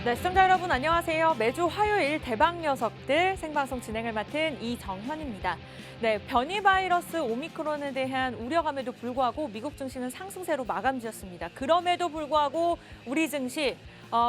네, 시청자 여러분 안녕하세요. 매주 화요일 대박 녀석들 생방송 진행을 맡은 이정현입니다. 네, 변이 바이러스 오미크론에 대한 우려감에도 불구하고 미국 증시는 상승세로 마감지었습니다. 그럼에도 불구하고 우리 증시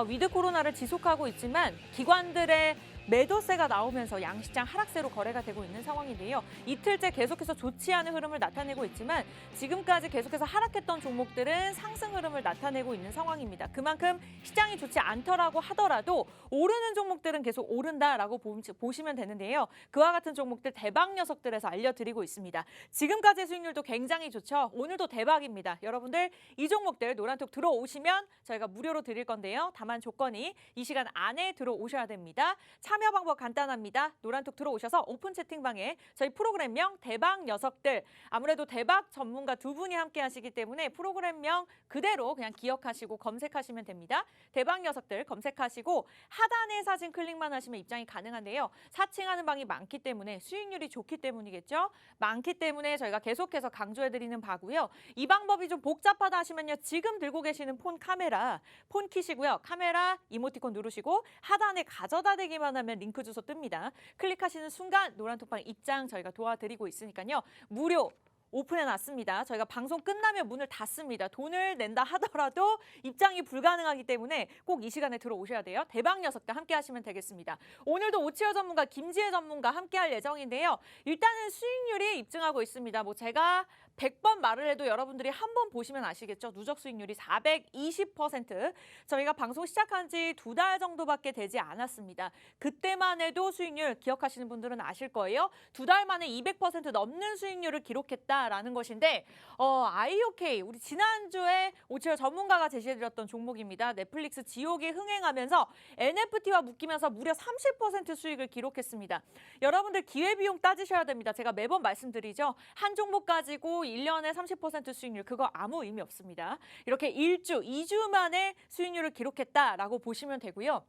위드 코로나를 지속하고 있지만 기관들의 매도세가 나오면서 양시장 하락세로 거래가 되고 있는 상황인데요. 이틀째 계속해서 좋지 않은 흐름을 나타내고 있지만 지금까지 계속해서 하락했던 종목들은 상승 흐름을 나타내고 있는 상황입니다. 그만큼 시장이 좋지 않더라고 하더라도 오르는 종목들은 계속 오른다라고 보시면 되는데요. 그와 같은 종목들 대박 녀석들에서 알려드리고 있습니다. 지금까지의 수익률도 굉장히 좋죠. 오늘도 대박입니다. 여러분들 이 종목들 노란톡 들어오시면 저희가 무료로 드릴 건데요. 다만 조건이 이 시간 안에 들어오셔야 됩니다. 참여 방법 간단합니다. 노란톡 들어오셔서 오픈 채팅방에 저희 프로그램명 대박 녀석들, 아무래도 대박 전문가 두 분이 함께 하시기 때문에 프로그램명 그대로 그냥 기억하시고 검색하시면 됩니다. 대박 녀석들 검색하시고 하단의 사진 클릭만 하시면 입장이 가능한데요. 사칭하는 방이 많기 때문에 수익률이 좋기 때문이겠죠. 많기 때문에 저희가 계속해서 강조해드리는 바고요. 이 방법이 좀 복잡하다 하시면요. 지금 들고 계시는 폰 카메라, 폰 키시고요. 카메라 이모티콘 누르시고 하단에 가져다 대기만 하면 링크 주소 뜹니다. 클릭하시는 순간 노란톡방 입장 저희가 도와드리고 있으니까요. 무료 오픈해놨습니다. 저희가 방송 끝나면 문을 닫습니다. 돈을 낸다 하더라도 입장이 불가능하기 때문에 꼭 이 시간에 들어오셔야 돼요. 대박 녀석들 함께 하시면 되겠습니다. 오늘도 오치어 전문가, 김지혜 전문가 함께 할 예정인데요. 일단은 수익률이 입증하고 있습니다. 뭐 제가 100번 말을 해도 여러분들이 한 번 보시면 아시겠죠? 누적 수익률이 420%. 저희가 방송 시작한 지 2달 정도밖에 되지 않았습니다. 그때만 해도 수익률 기억하시는 분들은 아실 거예요. 2달 만에 200% 넘는 수익률을 기록했다라는 것인데 IOK, 우리 지난주에 오치어 전문가가 제시해드렸던 종목입니다. 넷플릭스 지옥이 흥행하면서 NFT와 묶이면서 무려 30% 수익을 기록했습니다. 여러분들 기회비용 따지셔야 됩니다. 제가 매번 말씀드리죠. 한 종목 가지고 1년에 30% 수익률, 그거 아무 의미 없습니다. 이렇게 1주, 2주 만에 수익률을 기록했다라고 보시면 되고요.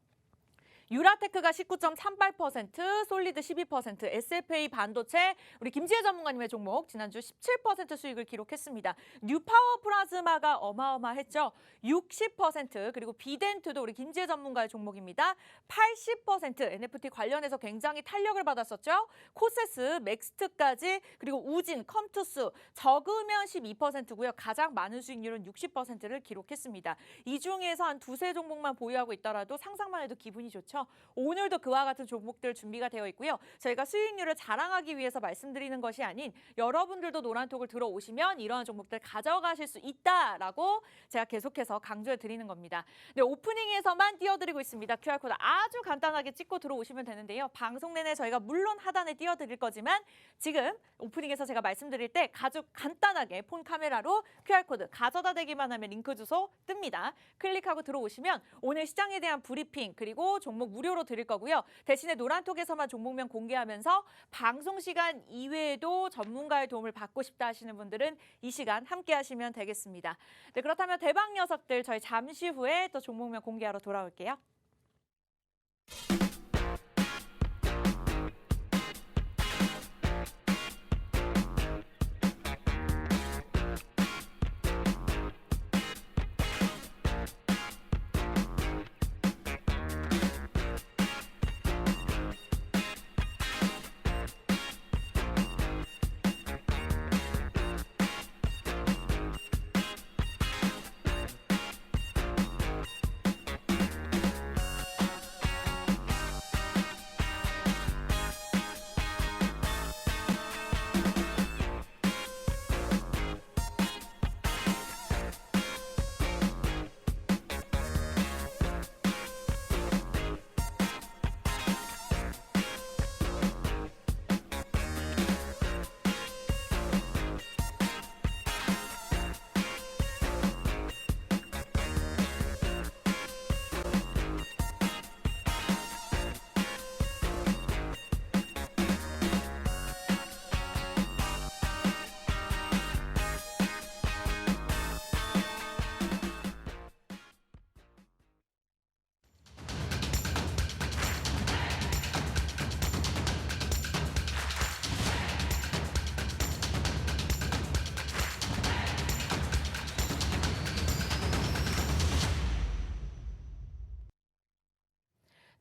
유라테크가 19.38%, 솔리드 12%, SFA 반도체, 우리 김지혜 전문가님의 종목 지난주 17% 수익을 기록했습니다. 뉴파워 플라즈마가 어마어마했죠. 60%, 그리고 비덴트도 우리 김지혜 전문가의 종목입니다. 80%, NFT 관련해서 굉장히 탄력을 받았었죠. 코세스, 맥스트까지, 그리고 우진, 컴투스 적으면 12%고요. 가장 많은 수익률은 60%를 기록했습니다. 이 중에서 한 두세 종목만 보유하고 있더라도 상상만 해도 기분이 좋죠. 오늘도 그와 같은 종목들 준비가 되어 있고요. 저희가 수익률을 자랑하기 위해서 말씀드리는 것이 아닌 여러분들도 노란톡을 들어오시면 이러한 종목들 가져가실 수 있다라고 제가 계속해서 강조해 드리는 겁니다. 네, 오프닝에서만 띄워드리고 있습니다. QR코드 아주 간단하게 찍고 들어오시면 되는데요. 방송 내내 저희가 물론 하단에 띄워드릴 거지만 지금 오프닝에서 제가 말씀드릴 때 아주 간단하게 폰 카메라로 QR코드 가져다 대기만 하면 링크 주소 뜹니다. 클릭하고 들어오시면 오늘 시장에 대한 브리핑 그리고 종목 무료로 드릴 거고요. 대신에 노란톡에서만 종목명 공개하면서 방송 시간 이외에도 전문가의 도움을 받고 싶다 하시는 분들은 이 시간 함께 하시면 되겠습니다. 네, 그렇다면 대박 녀석들 저희 잠시 후에 또 종목명 공개하러 돌아올게요.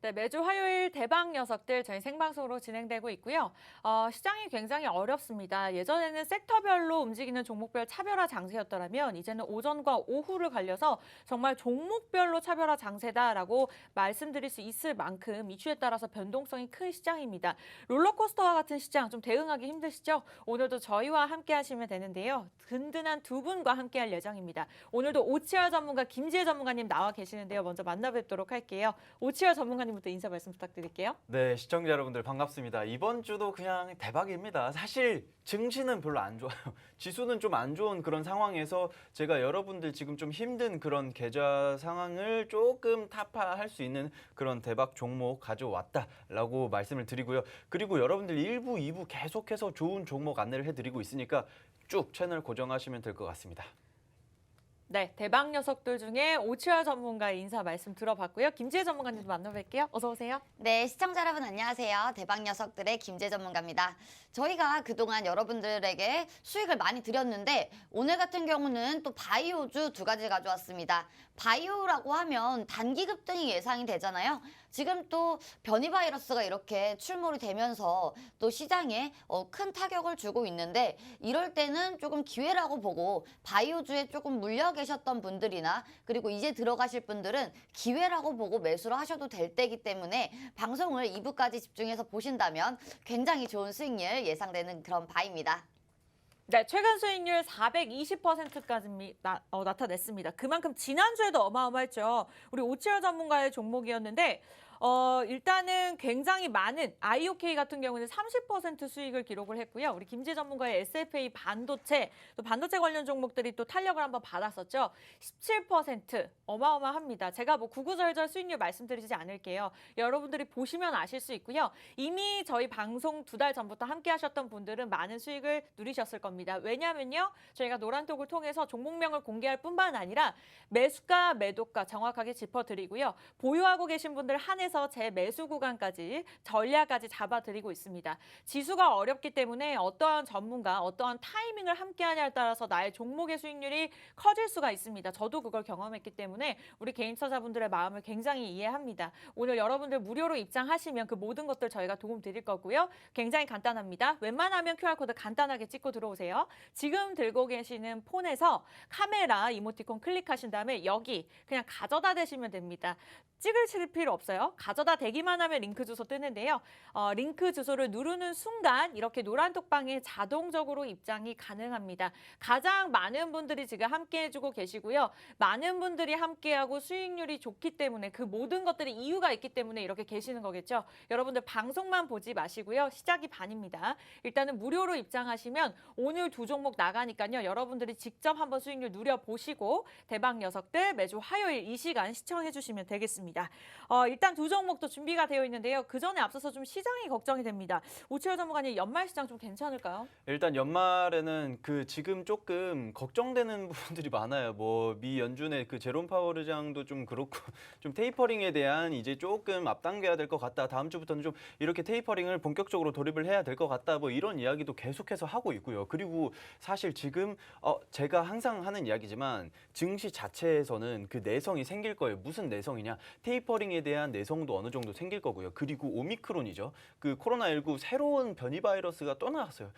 네, 매주 화요일 대박 녀석들 저희 생방송으로 진행되고 있고요. 시장이 굉장히 어렵습니다. 예전에는 섹터별로 움직이는 종목별 차별화 장세였더라면 이제는 오전과 오후를 갈려서 정말 종목별로 차별화 장세다라고 말씀드릴 수 있을 만큼 이슈에 따라서 변동성이 큰 시장입니다. 롤러코스터와 같은 시장 좀 대응하기 힘드시죠? 오늘도 저희와 함께 하시면 되는데요. 든든한 두 분과 함께 할 예정입니다. 오늘도 오치열 전문가 김지혜 전문가님 나와 계시는데요. 먼저 만나 뵙도록 할게요. 오치열 전문가님 부터 인사 말씀 부탁드릴게요. 네, 시청자 여러분들 반갑습니다. 이번 주도 그냥 대박입니다. 사실 증시는 별로 안 좋아요. 지수는 좀 안 좋은 그런 상황에서 제가 여러분들 지금 좀 힘든 그런 계좌 상황을 조금 타파할 수 있는 그런 대박 종목 가져왔다라고 말씀을 드리고요. 그리고 여러분들 1부, 2부 계속해서 좋은 종목 안내를 해드리고 있으니까 쭉 채널 고정하시면 될 것 같습니다. 네, 대박 녀석들 중에 오치열 전문가의 인사 말씀 들어봤고요. 김지혜 전문가님도 만나뵐게요. 어서 오세요. 네, 시청자 여러분 안녕하세요. 대박 녀석들의 김재 전문가입니다. 저희가 그동안 여러분들에게 수익을 많이 드렸는데 오늘 같은 경우는 또 바이오주 두 가지 가져왔습니다. 바이오라고 하면 단기 급등이 예상이 되잖아요. 지금 또 변이 바이러스가 이렇게 출몰이 되면서 또 시장에 큰 타격을 주고 있는데 이럴 때는 조금 기회라고 보고 바이오주에 조금 물려 계셨던 분들이나 그리고 이제 들어가실 분들은 기회라고 보고 매수를 하셔도 될 때이기 때문에 방송을 2부까지 집중해서 보신다면 굉장히 좋은 수익률 예상되는 그런 바입니다. 네, 최근 수익률 420%까지 나타냈습니다. 그만큼 지난주에도 어마어마했죠. 우리 오치열 전문가의 종목이었는데 일단은 굉장히 많은 IOK 같은 경우는 30% 수익을 기록을 했고요. 우리 김지 전문가의 SFA 반도체, 또 반도체 관련 종목들이 또 탄력을 한번 받았었죠. 17% 어마어마합니다. 제가 뭐 구구절절 수익률 말씀드리지 않을게요. 여러분들이 보시면 아실 수 있고요. 이미 저희 방송 2달 전부터 함께 하셨던 분들은 많은 수익을 누리셨을 겁니다. 왜냐하면요. 저희가 노란톡을 통해서 종목명을 공개할 뿐만 아니라 매수가, 매도가 정확하게 짚어드리고요. 보유하고 계신 분들 한해서 제 매수 구간까지 전략까지 잡아드리고 있습니다. 지수가 어렵기 때문에 어떠한 전문가, 어떠한 타이밍을 함께하냐에 따라서 나의 종목의 수익률이 커질 수가 있습니다. 저도 그걸 경험했기 때문에 우리 개인 투자자분들의 마음을 굉장히 이해합니다. 오늘 여러분들 무료로 입장하시면 그 모든 것들 저희가 도움 드릴 거고요. 굉장히 간단합니다. 웬만하면 QR코드 간단하게 찍고 들어오세요. 지금 들고 계시는 폰에서 카메라 이모티콘 클릭하신 다음에 여기 그냥 가져다 대시면 됩니다. 찍을 필요 없어요. 가져다 대기만 하면 링크 주소 뜨는데요. 링크 주소를 누르는 순간 이렇게 노란 톡방에 자동적으로 입장이 가능합니다. 가장 많은 분들이 지금 함께 해주고 계시고요. 많은 분들이 함께하고 수익률이 좋기 때문에 그 모든 것들이 이유가 있기 때문에 이렇게 계시는 거겠죠. 여러분들 방송만 보지 마시고요. 시작이 반입니다. 일단은 무료로 입장하시면 오늘 두 종목 나가니까요. 여러분들이 직접 한번 수익률 누려보시고 대박 녀석들 매주 화요일 이 시간 시청해 주시면 되겠습니다. 일단 두 종목도 준비가 되어 있는데요. 그 전에 앞서서 좀 시장이 걱정이 됩니다. 오치열 전문가님 연말 시장 좀 괜찮을까요? 일단 연말에는 그 지금 조금 걱정되는 부분들이 많아요. 뭐 미 연준의 그 제롬 파월 의장도 좀 그렇고 좀 테이퍼링에 대한 이제 조금 앞당겨야 될 것 같다. 다음 주부터는 좀 이렇게 테이퍼링을 본격적으로 돌입을 해야 될 것 같다. 뭐 이런 이야기도 계속해서 하고 있고요. 그리고 사실 지금 제가 항상 하는 이야기지만 증시 자체에서는 그 내성이 생길 거예요. 무슨 내성이냐? 테이퍼링에 대한 내성도 어느 정도 생길 거고요. 그리고 오미크론이죠. 그 코로나19 새로운 변이 바이러스가 또 나왔어요.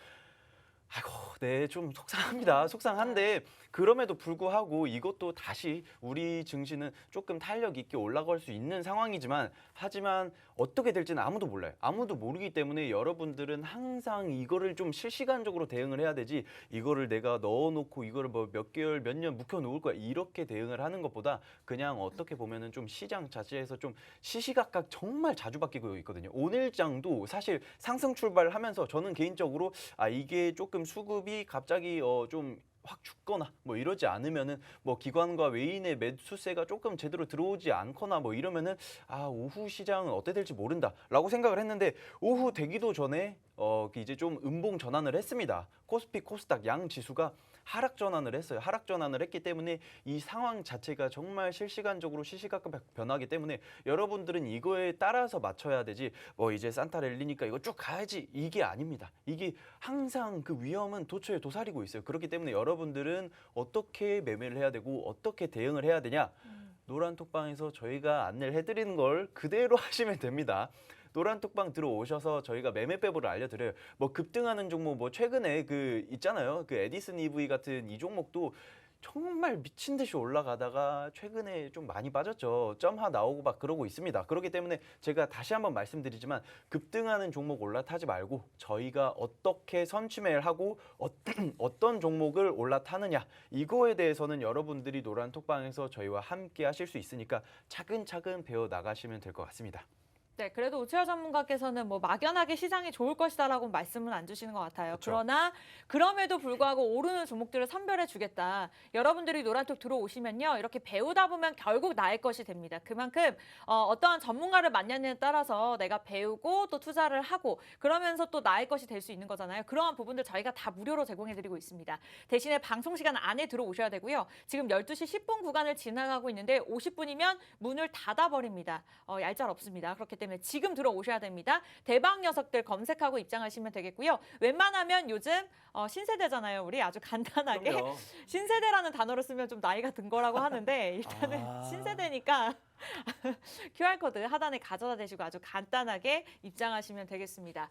아이고, 네, 좀 속상합니다. 속상한데 그럼에도 불구하고 이것도 다시 우리 증시는 조금 탄력 있게 올라갈 수 있는 상황이지만 하지만 어떻게 될지는 아무도 몰라요. 아무도 모르기 때문에 여러분들은 항상 이거를 좀 실시간적으로 대응을 해야 되지 이거를 내가 넣어놓고 이거를 뭐 몇 개월, 몇 년 묵혀놓을 거야 이렇게 대응을 하는 것보다 그냥 어떻게 보면은 좀 시장 자체에서 좀 시시각각 정말 자주 바뀌고 있거든요. 오늘장도 사실 상승 출발하면서 저는 개인적으로 이게 조금 수급이 갑자기 좀 확 죽거나 뭐 이러지 않으면은 뭐 기관과 외인의 매수세가 조금 제대로 들어오지 않거나 뭐 이러면은 오후 시장은 어떻게 될지 모른다라고 생각을 했는데 오후 되기도 전에 이제 좀 음봉 전환을 했습니다. 코스피 코스닥 양 지수가 하락 전환을 했어요. 하락 전환을 했기 때문에 이 상황 자체가 정말 실시간적으로 시시각각 변하기 때문에 여러분들은 이거에 따라서 맞춰야 되지 뭐 이제 산타랠리니까 이거 쭉 가야지 이게 아닙니다. 이게 항상 그 위험은 도처에 도사리고 있어요. 그렇기 때문에 여러분들은 어떻게 매매를 해야 되고 어떻게 대응을 해야 되냐 노란톡방에서 저희가 안내를 해드리는 걸 그대로 하시면 됩니다. 노란톡방 들어오셔서 저희가 매매배부를 알려드려요. 뭐 급등하는 종목, 뭐 최근에 그 있잖아요. 그 에디슨 EV 같은 이 종목도 정말 미친 듯이 올라가다가 최근에 좀 많이 빠졌죠. 점하 나오고 막 그러고 있습니다. 그렇기 때문에 제가 다시 한번 말씀드리지만 급등하는 종목 올라타지 말고 저희가 어떻게 선취매를 하고 어떤 종목을 올라타느냐 이거에 대해서는 여러분들이 노란톡방에서 저희와 함께 하실 수 있으니까 차근차근 배워 나가시면 될 것 같습니다. 네, 그래도 오치열 전문가께서는 뭐 막연하게 시장이 좋을 것이다라고 말씀은 안 주시는 것 같아요. 그쵸. 그러나 그럼에도 불구하고 오르는 종목들을 선별해 주겠다. 여러분들이 노란톡 들어오시면요. 이렇게 배우다 보면 결국 나을 것이 됩니다. 그만큼 어떠한 전문가를 만나느냐에 따라서 내가 배우고 또 투자를 하고 그러면서 또 나을 것이 될 수 있는 거잖아요. 그러한 부분들 저희가 다 무료로 제공해 드리고 있습니다. 대신에 방송 시간 안에 들어오셔야 되고요. 지금 12시 10분 구간을 지나가고 있는데 50분이면 문을 닫아버립니다. 얄짤 없습니다. 그렇기 때문에 지금 들어오셔야 됩니다. 대박 녀석들 검색하고 입장하시면 되겠고요. 웬만하면 요즘 신세대잖아요. 우리 아주 간단하게 그럼요. 신세대라는 단어를 쓰면 좀 나이가 든 거라고 하는데 일단은 신세대니까 QR코드 하단에 가져다 대시고 아주 간단하게 입장하시면 되겠습니다.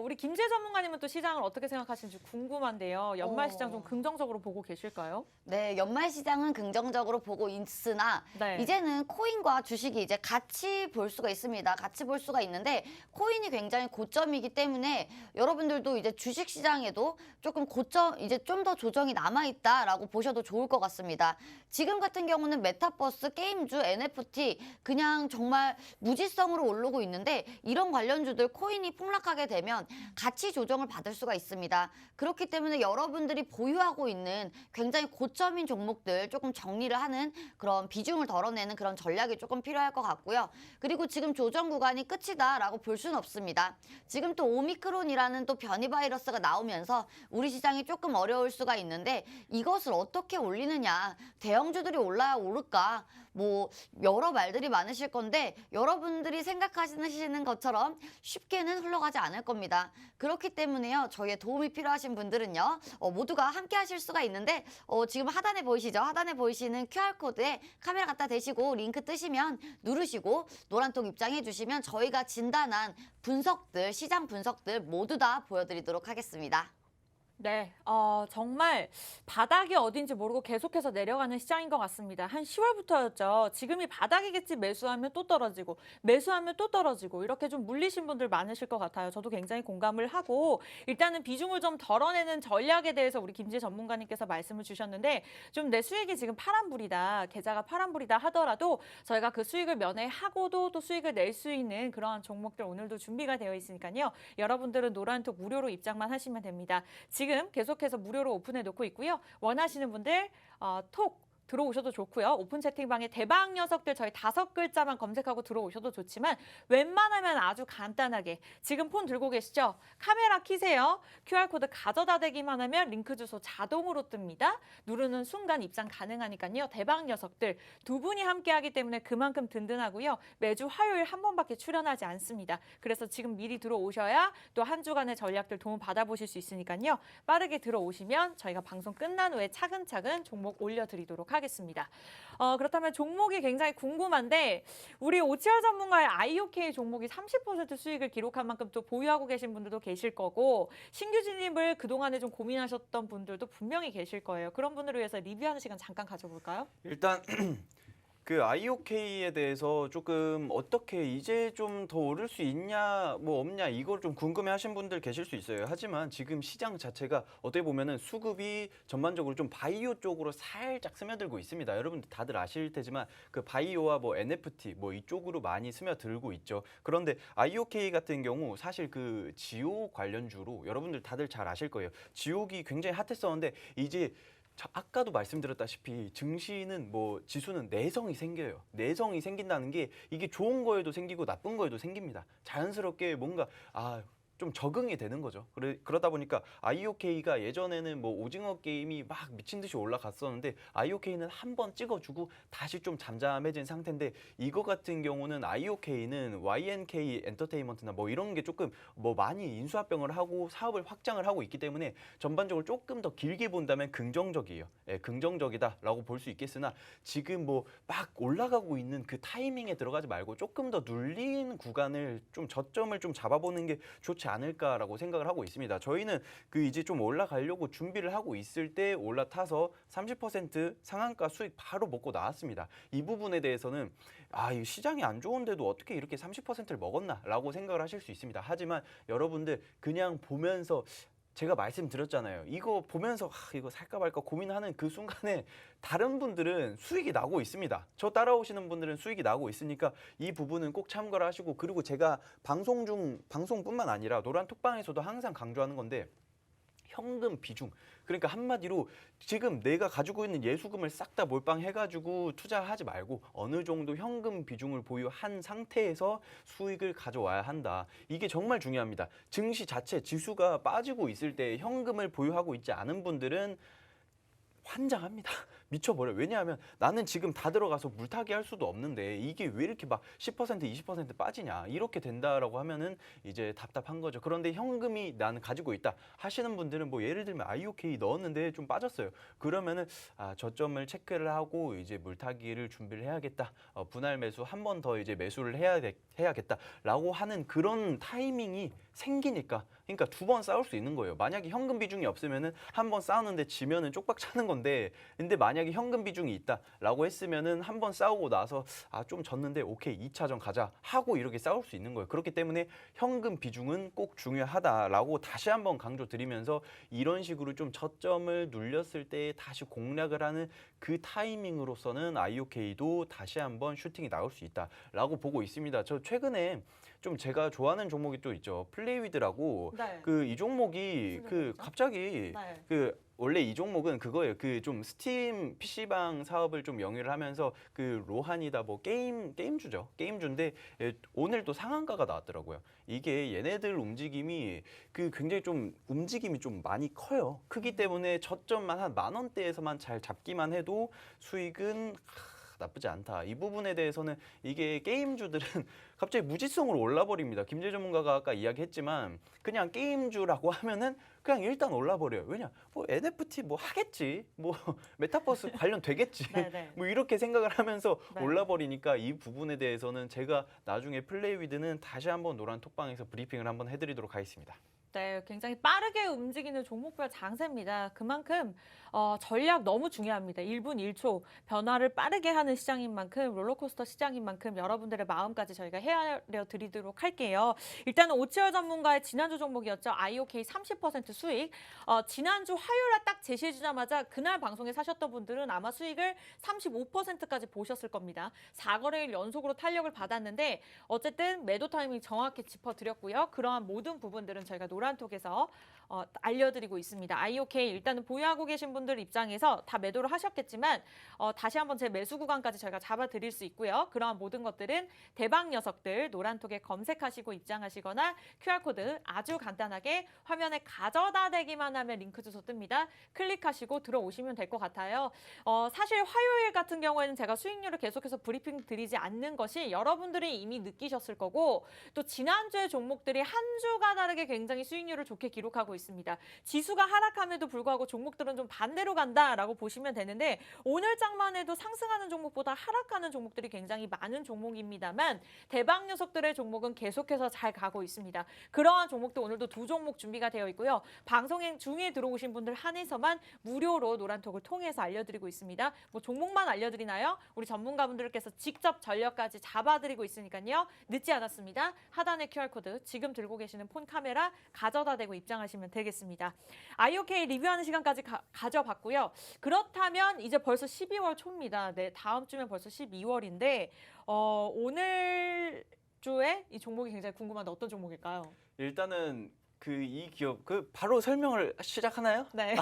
우리 김재 전문가님은 또 시장을 어떻게 생각하시는지 궁금한데요. 연말 시장 좀 긍정적으로 보고 계실까요? 네, 연말 시장은 긍정적으로 보고 있으나 네. 이제는 코인과 주식이 이제 같이 볼 수가 있습니다. 같이 볼 수가 있는데 코인이 굉장히 고점이기 때문에 여러분들도 이제 주식 시장에도 조금 고점 이제 좀 더 조정이 남아 있다라고 보셔도 좋을 것 같습니다. 지금 같은 경우는 메타버스, 게임주, NFT 그냥 정말 무지성으로 오르고 있는데 이런 관련주들 코인이 폭락하게 되면 가치 조정을 받을 수가 있습니다. 그렇기 때문에 여러분들이 보유하고 있는 굉장히 고점인 종목들 조금 정리를 하는 그런 비중을 덜어내는 그런 전략이 조금 필요할 것 같고요. 그리고 지금 조정 구간이 끝이다라고 볼 수는 없습니다. 지금 또 오미크론이라는 또 변이 바이러스가 나오면서 우리 시장이 조금 어려울 수가 있는데 이것을 어떻게 올리느냐, 대형주들이 올라야 오를까, 뭐 여러 말들이 많으실 건데 여러분들이 생각하시는 것처럼 쉽게는 흘러가지 않을 겁니다. 그렇기 때문에요. 저희의 도움이 필요하신 분들은요. 모두가 함께 하실 수가 있는데 지금 하단에 보이시죠? 하단에 보이시는 QR코드에 카메라 갖다 대시고 링크 뜨시면 누르시고 노란톡 입장해 주시면 저희가 진단한 분석들, 시장 분석들 모두 다 보여드리도록 하겠습니다. 네, 정말 바닥이 어딘지 모르고 계속해서 내려가는 시장인 것 같습니다. 한 10월부터였죠. 지금이 바닥이겠지 매수하면 또 떨어지고 매수하면 또 떨어지고 이렇게 좀 물리신 분들 많으실 것 같아요. 저도 굉장히 공감을 하고 일단은 비중을 좀 덜어내는 전략에 대해서 우리 김재 전문가님께서 말씀을 주셨는데 좀 내 수익이 지금 파란불이다, 계좌가 파란불이다 하더라도 저희가 그 수익을 면회하고도 또 수익을 낼 수 있는 그러한 종목들 오늘도 준비가 되어 있으니까요. 여러분들은 노란톡 무료로 입장만 하시면 됩니다. 지금 계속해서 무료로 오픈해 놓고 있고요. 원하시는 분들 톡 들어오셔도 좋고요. 오픈 채팅방에 대박 녀석들 저희 5글자만 검색하고 들어오셔도 좋지만 웬만하면 아주 간단하게 지금 폰 들고 계시죠? 카메라 켜세요. QR코드 가져다 대기만 하면 링크 주소 자동으로 뜹니다. 누르는 순간 입장 가능하니까요. 대박 녀석들 두 분이 함께하기 때문에 그만큼 든든하고요. 매주 화요일 한 번밖에 출연하지 않습니다. 그래서 지금 미리 들어오셔야 또 한 주간의 전략들 도움 받아보실 수 있으니까요. 빠르게 들어오시면 저희가 방송 끝난 후에 차근차근 종목 올려드리도록 하겠습니다. 그렇다면 종목이 굉장히 궁금한데 우리 오치열 전문가의 IOK 종목이 30% 수익을 기록한 만큼 또 보유하고 계신 분들도 계실 거고 신규 진입을 그동안에 좀 고민하셨던 분들도 분명히 계실 거예요. 그런 분들을 위해서 리뷰하는 시간 잠깐 가져볼까요? 일단 그 IOK에 대해서 조금 어떻게 이제 좀 더 오를 수 있냐 뭐 없냐 이걸 좀 궁금해하신 분들 계실 수 있어요. 하지만 지금 시장 자체가 어떻게 보면은 수급이 전반적으로 좀 바이오 쪽으로 살짝 스며들고 있습니다. 여러분들 다들 아실 테지만 그 바이오와 뭐 NFT 뭐 이쪽으로 많이 스며들고 있죠. 그런데 IOK 같은 경우 사실 그 지옥 관련주로 여러분들 다들 잘 아실 거예요. 지옥이 굉장히 핫했었는데 이제 아까도 말씀드렸다시피 증시는 뭐 지수는 내성이 생겨요. 내성이 생긴다는 게 이게 좋은 거에도 생기고 나쁜 거에도 생깁니다. 자연스럽게 뭔가 좀 적응이 되는 거죠. 그러다 보니까 IOK가 예전에는 뭐 오징어 게임이 막 미친 듯이 올라갔었는데 IOK는 한 번 찍어주고 다시 좀 잠잠해진 상태인데 이거 같은 경우는 IOK는 YNK 엔터테인먼트나 뭐 이런 게 조금 뭐 많이 인수합병을 하고 사업을 확장을 하고 있기 때문에 전반적으로 조금 더 길게 본다면 긍정적이에요. 예, 긍정적이다라고 볼 수 있겠으나 지금 뭐 막 올라가고 있는 그 타이밍에 들어가지 말고 조금 더 눌린 구간을 좀 저점을 좀 잡아보는 게 좋지 않을까라고 생각을 하고 있습니다. 저희는 그 이제 좀 올라가려고 준비를 하고 있을 때 올라타서 30% 상한가 수익 바로 먹고 나왔습니다. 이 부분에 대해서는 이 시장이 안 좋은데도 어떻게 이렇게 30%를 먹었나라고 생각을 하실 수 있습니다. 하지만 여러분들 그냥 보면서 제가 말씀드렸잖아요. 이거 보면서 이거 살까 말까 고민하는 그 순간에 다른 분들은 수익이 나고 있습니다. 저 따라오시는 분들은 수익이 나고 있으니까 이 부분은 꼭 참고를 하시고 그리고 제가 방송뿐만 아니라 노란톡방에서도 항상 강조하는 건데 현금 비중. 그러니까 한마디로 지금 내가 가지고 있는 예수금을 싹 다 몰빵해가지고 투자하지 말고 어느 정도 현금 비중을 보유한 상태에서 수익을 가져와야 한다. 이게 정말 중요합니다. 증시 자체 지수가 빠지고 있을 때 현금을 보유하고 있지 않은 분들은 환장합니다. 미쳐버려요. 왜냐하면 나는 지금 다 들어가서 물타기 할 수도 없는데 이게 왜 이렇게 막 10% 20% 빠지냐 이렇게 된다라고 하면은 이제 답답한 거죠. 그런데 현금이 나는 가지고 있다 하시는 분들은 뭐 예를 들면 IOK 넣었는데 좀 빠졌어요. 그러면은 저점을 체크를 하고 이제 물타기를 준비를 해야겠다. 분할 매수 한 번 더 이제 매수를 해야겠다라고 하는 그런 타이밍이 생기니까 그러니까 두 번 싸울 수 있는 거예요. 만약에 현금 비중이 없으면은 한 번 싸우는데 지면은 쪽박 차는 건데 근데 만약에 현금 비중이 있다라고 했으면은 한 번 싸우고 나서 좀 졌는데 오케이 2차전 가자 하고 이렇게 싸울 수 있는 거예요. 그렇기 때문에 현금 비중은 꼭 중요하다라고 다시 한번 강조드리면서 이런 식으로 좀 저점을 눌렸을 때 다시 공략을 하는 그 타이밍으로서는 IOK도 다시 한번 슈팅이 나올 수 있다라고 보고 있습니다. 저 최근에 좀 제가 좋아하는 종목이 또 있죠. 플레이위드라고 네. 그 이 종목이 무슨 그 종목이죠? 갑자기 네. 그 원래 이 종목은 그거예요. 그 좀 스팀 PC방 사업을 좀 영위를 하면서 그 로한이다 뭐 게임주죠. 게임주인데 오늘 또 상한가가 나왔더라고요. 이게 얘네들 움직임이 그 굉장히 좀 움직임이 좀 많이 커요. 크기 때문에 저점만 한 10,000원대에서만 잘 잡기만 해도 수익은 나쁘지 않다. 이 부분에 대해서는 이게 게임주들은 갑자기 무지성으로 올라버립니다. 김재 전문가가 아까 이야기했지만 그냥 게임주라고 하면은 그냥 일단 올라버려요. 왜냐? 뭐 NFT 뭐 하겠지. 뭐 메타버스 관련 되겠지. 네네. 뭐 이렇게 생각을 하면서 네. 올라버리니까 이 부분에 대해서는 제가 나중에 플레이위드는 다시 한번 노란 톡방에서 브리핑을 한번 해드리도록 하겠습니다. 네, 굉장히 빠르게 움직이는 종목별 장세입니다. 그만큼 전략 너무 중요합니다. 1분 1초 변화를 빠르게 하는 시장인 만큼 롤러코스터 시장인 만큼 여러분들의 마음까지 저희가 헤아려 드리도록 할게요. 일단은 오치열 전문가의 지난주 종목이었죠. IOK 30% 수익. 지난주 화요일에 딱 제시해주자마자 그날 방송에 사셨던 분들은 아마 수익을 35%까지 보셨을 겁니다. 4거래일 연속으로 탄력을 받았는데 어쨌든 매도 타이밍 정확히 짚어드렸고요. 그러한 모든 부분들은 저희가 노란톡에서 알려드리고 있습니다. IOK 일단은 보유하고 계신 분들 입장에서 다 매도를 하셨겠지만 다시 한번 제 매수 구간까지 저희가 잡아드릴 수 있고요. 그러한 모든 것들은 대박 녀석들 노란톡에 검색하시고 입장하시거나 QR코드 아주 간단하게 화면에 가져다 대기만 하면 링크 주소 뜹니다. 클릭하시고 들어오시면 될 것 같아요. 사실 화요일 같은 경우에는 제가 수익률을 계속해서 브리핑 드리지 않는 것이 여러분들이 이미 느끼셨을 거고 또 지난주의 종목들이 한 주가 다르게 굉장히 수익률을 좋게 기록하고 있습니다. 지수가 하락함에도 불구하고 종목들은 좀 반대로 간다라고 보시면 되는데 오늘 장만 해도 상승하는 종목보다 하락하는 종목들이 굉장히 많은 종목입니다만 대박 녀석들의 종목은 계속해서 잘 가고 있습니다. 그러한 종목도 오늘도 두 종목 준비가 되어 있고요. 방송 중에 들어오신 분들 한해서만 무료로 노란톡을 통해서 알려드리고 있습니다. 뭐 종목만 알려드리나요? 우리 전문가분들께서 직접 전략까지 잡아드리고 있으니까요. 늦지 않았습니다. 하단의 QR코드 지금 들고 계시는 폰 카메라 가져다 대고 입장하시면 되겠습니다. IOK 리뷰하는 시간까지 가져봤고요. 그렇다면 이제 벌써 12월 초입니다. 네, 다음 주면 벌써 12월인데 오늘 주에 이 종목이 굉장히 궁금한데 어떤 종목일까요? 일단은 이 기업 바로 설명을 시작하나요? 네.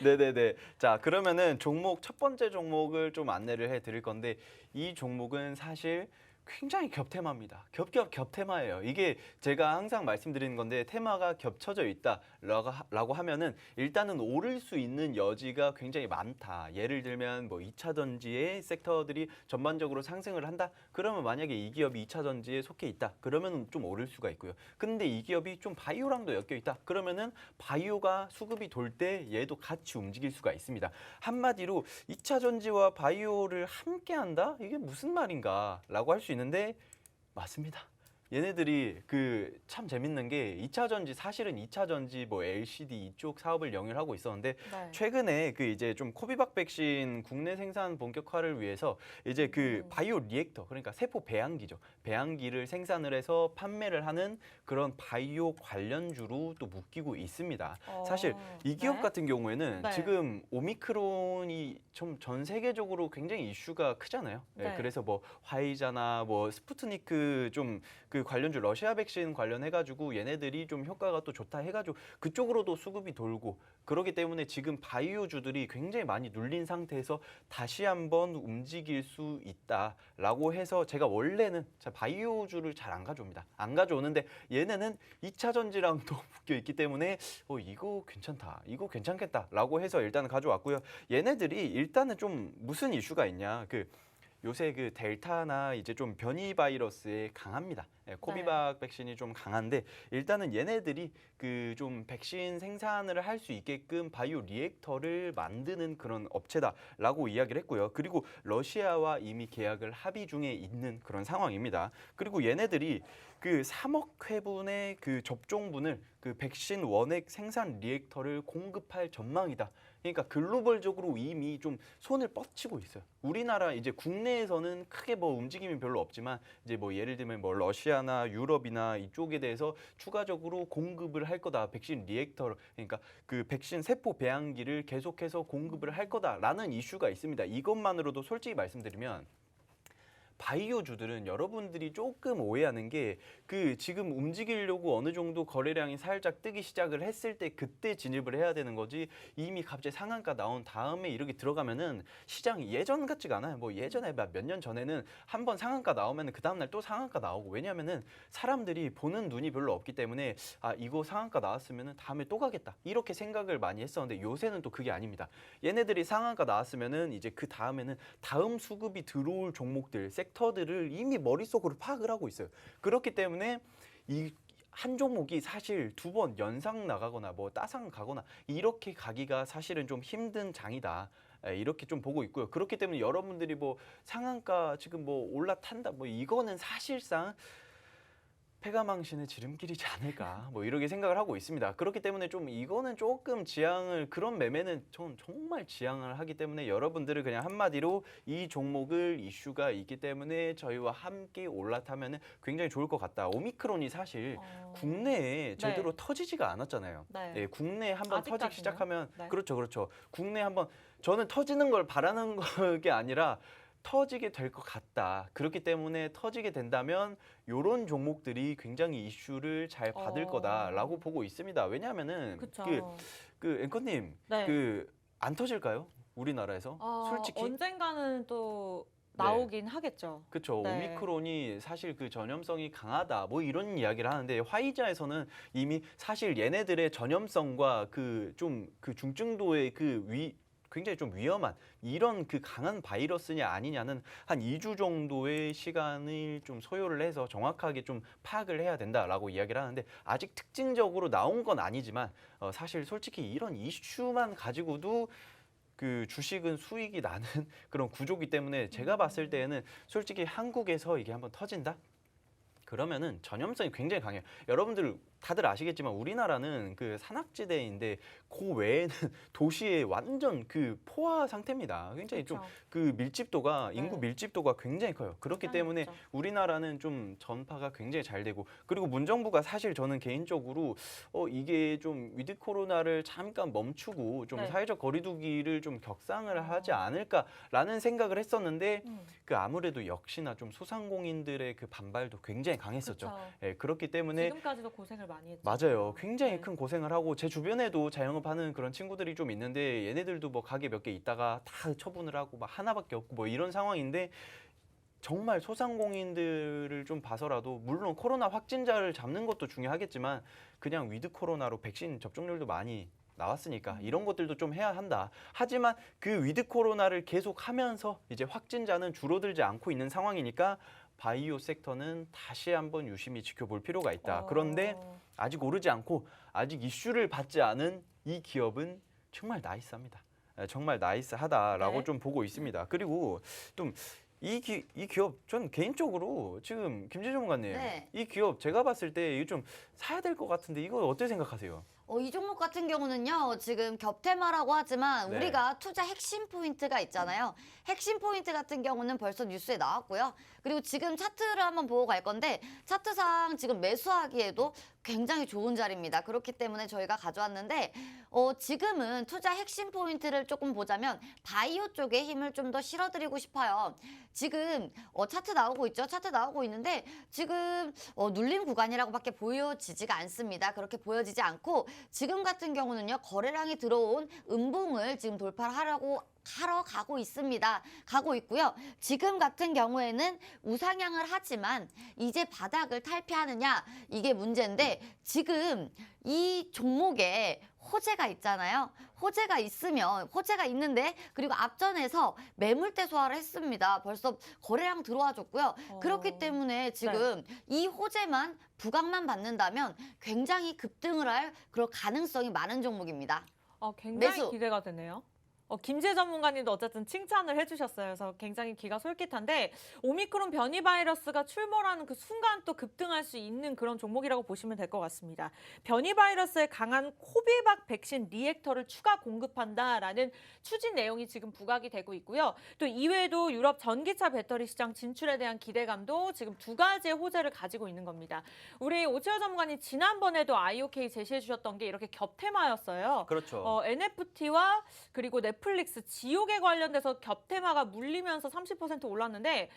네네네. 자, 그러면은 첫 번째 종목을 좀 안내를 해드릴 건데 이 종목은 사실 굉장히 겹테마입니다. 겹테마예요. 이게 제가 항상 말씀드리는 건데 테마가 겹쳐져 있다라고 하면은 일단은 오를 수 있는 여지가 굉장히 많다. 예를 들면 뭐 2차 전지의 섹터들이 전반적으로 상승을 한다. 그러면 만약에 이 기업이 2차 전지에 속해 있다. 그러면 좀 오를 수가 있고요. 근데 이 기업이 좀 바이오랑도 엮여 있다. 그러면은 바이오가 수급이 돌 때 얘도 같이 움직일 수가 있습니다. 한마디로 2차 전지와 바이오를 함께 한다? 이게 무슨 말인가라고 할 수 있는데 맞습니다. 얘네들이 그 참 재밌는 게 2차 전지 사실은 2차 전지 뭐 LCD 이쪽 사업을 영위하고 있었는데 네. 최근에 그 이제 좀 코비박 백신 국내 생산 본격화를 위해서 이제 그 바이오 리액터 그러니까 세포 배양기죠. 배양기를 생산을 해서 판매를 하는 그런 바이오 관련주로 또 묶이고 있습니다. 사실 이 기업 네. 같은 경우에는 네. 지금 오미크론이 좀 전 세계적으로 굉장히 이슈가 크잖아요. 네, 네. 그래서 뭐 화이자나 뭐 스푸트니크 좀 그 관련주 러시아 백신 관련해가지고 얘네들이 좀 효과가 또 좋다 해가지고 그쪽으로도 수급이 돌고 그러기 때문에 지금 바이오주들이 굉장히 많이 눌린 상태에서 다시 한번 움직일 수 있다라고 해서 제가 원래는 바이오주를 잘 안 가져옵니다. 안 가져오는데 얘네는 2차 전지랑도 묶여 있기 때문에 이거 괜찮다. 이거 괜찮겠다라고 해서 일단 가져왔고요. 얘네들이 일단은 좀 무슨 이슈가 있냐. 요새 그 델타나 이제 좀 변이 바이러스에 강합니다. 코비박 백신이 좀 강한데 일단은 얘네들이 그 좀 백신 생산을 할 수 있게끔 바이오 리액터를 만드는 그런 업체다라고 이야기를 했고요. 그리고 러시아와 이미 계약을 합의 중에 있는 그런 상황입니다. 그리고 얘네들이 그 3억 회분의 그 접종분을 그 백신 원액 생산 리액터를 공급할 전망이다. 그러니까 글로벌적으로 이미 좀 손을 뻗치고 있어요. 우리나라 이제 국내에서는 크게 뭐 움직임이 별로 없지만 이제 뭐 예를 들면 뭐 러시아나 유럽이나 이쪽에 대해서 추가적으로 공급을 할 거다. 백신 리액터 그러니까 그 백신 세포 배양기를 계속해서 공급을 할 거다라는 이슈가 있습니다. 이것만으로도 솔직히 말씀드리면 바이오주들은 여러분들이 조금 오해하는 게 그 지금 움직이려고 어느 정도 거래량이 살짝 뜨기 시작을 했을 때 그때 진입을 해야 되는 거지 이미 갑자기 상한가 나온 다음에 이렇게 들어가면은 시장이 예전 같지가 않아요. 뭐 예전에 몇 년 전에는 한번 상한가 나오면 그 다음날 또 상한가 나오고 왜냐면은 사람들이 보는 눈이 별로 없기 때문에 이거 상한가 나왔으면은 다음에 또 가겠다 이렇게 생각을 많이 했었는데 요새는 또 그게 아닙니다. 얘네들이 상한가 나왔으면은 이제 그 다음에는 다음 수급이 들어올 종목들 섹터들을 이미 머릿속으로 파악을 하고 있어요. 그렇기 때문에 이 한 종목이 사실 2번 연상 나가거나 뭐 따상 가거나 이렇게 가기가 사실은 좀 힘든 장이다. 이렇게 좀 보고 있고요. 그렇기 때문에 여러분들이 뭐 상한가 지금 뭐 올라탄다 뭐 이거는 사실상 패가망신의 지름길이지 않을까 뭐 이렇게 생각을 하고 있습니다. 그렇기 때문에 좀 이거는 조금 지양을 그런 매매는 전 정말 지양을 하기 때문에 여러분들을 그냥 한마디로 이 종목을 이슈가 있기 때문에 저희와 함께 올라타면은 굉장히 좋을 것 같다. 오미크론이 사실 국내에 제대로 터지지가 않았잖아요. 네. 예, 국내에 한번 터지기 아직까지는? 시작하면 네. 그렇죠. 국내에 한번 저는 터지는 걸 바라는 게 아니라 터지게 될 것 같다. 그렇기 때문에 터지게 된다면 이런 종목들이 굉장히 이슈를 잘 받을 거다라고 보고 있습니다. 왜냐하면은 그쵸. 그 앵커님 네. 안 터질까요? 우리나라에서 솔직히 언젠가는 또 나오긴 하겠죠. 그렇죠. 네. 오미크론이 사실 그 전염성이 강하다 뭐 이런 이야기를 하는데 화이자에서는 이미 사실 얘네들의 전염성과 그 좀 그 중증도의 굉장히 좀 위험한 이런 그 강한 바이러스냐 아니냐는 한 2주 정도의 시간을 좀 소요를 해서 정확하게 좀 파악을 해야 된다라고 이야기를 하는데 아직 특징적으로 나온 건 아니지만 사실 솔직히 이런 이슈만 가지고도 그 주식은 수익이 나는 그런 구조기 때문에 제가 봤을 때에는 솔직히 한국에서 이게 한번 터진다? 그러면은 전염성이 굉장히 강해요. 여러분들 다들 아시겠지만 우리나라는 그 산악지대인데 그 외에는 도시의 완전 그 포화 상태입니다. 굉장히 좀 그 밀집도가 인구 밀집도가 굉장히 커요. 그렇기 때문에 우리나라는 좀 전파가 굉장히 잘 되고 그리고 문정부가 사실 저는 개인적으로 이게 좀 위드 코로나를 잠깐 멈추고 좀 사회적 거리두기를 좀 격상을 하지 않을까라는 생각을 했었는데 그 아무래도 역시나 좀 소상공인들의 그 반발도 굉장히 강했었죠. 예, 그렇기 때문에 지금까지도 고생을 많이 했죠. 맞아요. 굉장히 큰 고생을 하고 제 주변에도 자영업하는 그런 친구들이 좀 있는데 얘네들도 뭐 가게 몇 개 있다가 다 처분을 하고 막 하나밖에 없고 뭐 이런 상황인데 정말 소상공인들을 좀 봐서라도 물론 코로나 확진자를 잡는 것도 중요하겠지만 그냥 위드 코로나로 백신 접종률도 많이 나왔으니까 이런 것들도 좀 해야 한다. 하지만 그 위드 코로나를 계속 하면서 이제 확진자는 줄어들지 않고 있는 상황이니까 바이오 섹터는 다시 한번 유심히 지켜볼 필요가 있다. 그런데 아직 오르지 않고 아직 이슈를 받지 않은 이 기업은 정말 나이스합니다. 정말 나이스하다라고 네. 좀 보고 있습니다. 그리고 좀 이 기업 전 개인적으로 지금 김재 전문가님 네. 이 기업 제가 봤을 때 이거 좀 사야 될 것 같은데 이거 어떻게 생각하세요? 이 종목 같은 경우는요, 지금 겹테마라고 하지만 네. 우리가 투자 핵심 포인트가 있잖아요. 핵심 포인트 같은 경우는 벌써 뉴스에 나왔고요. 그리고 지금 차트를 한번 보고 갈 건데 차트상 지금 매수하기에도 굉장히 좋은 자리입니다. 그렇기 때문에 저희가 가져왔는데 지금은 투자 핵심 포인트를 조금 보자면 바이오 쪽에 힘을 좀 더 실어드리고 싶어요. 지금 차트 나오고 있죠. 차트 나오고 있는데 지금 눌림 구간이라고밖에 보여지지가 않습니다. 그렇게 보여지지 않고 지금 같은 경우는요. 거래량이 들어온 음봉을 지금 하러 가고 있습니다. 가고 있고요. 지금 같은 경우에는 우상향을 하지만 이제 바닥을 탈피하느냐 이게 문제인데 지금 이 종목에 호재가 있잖아요. 호재가 있는데 그리고 앞전에서 매물대 소화를 했습니다. 벌써 거래량 들어와 줬고요. 그렇기 때문에 지금 이 호재만 부각만 받는다면 굉장히 급등을 할 그런 가능성이 많은 종목입니다. 굉장히 매수. 기대가 되네요. 김재 전문가님도 어쨌든 칭찬을 해주셨어요. 그래서 굉장히 귀가 솔깃한데 오미크론 변이 바이러스가 출몰하는 그 순간 또 급등할 수 있는 그런 종목이라고 보시면 될 것 같습니다. 변이 바이러스에 강한 코비박 백신 리액터를 추가 공급한다라는 추진 내용이 지금 부각이 되고 있고요. 또 이외에도 유럽 전기차 배터리 시장 진출에 대한 기대감도 지금 두 가지의 호재를 가지고 있는 겁니다. 우리 오치호 전문가님 지난번에도 IOK 제시해 주셨던 게 이렇게 겹테마였어요. 그렇죠. NFT와 그리고 넷플릭스 지옥에 관련돼서 겹테마가 물리면서 30% 올랐는데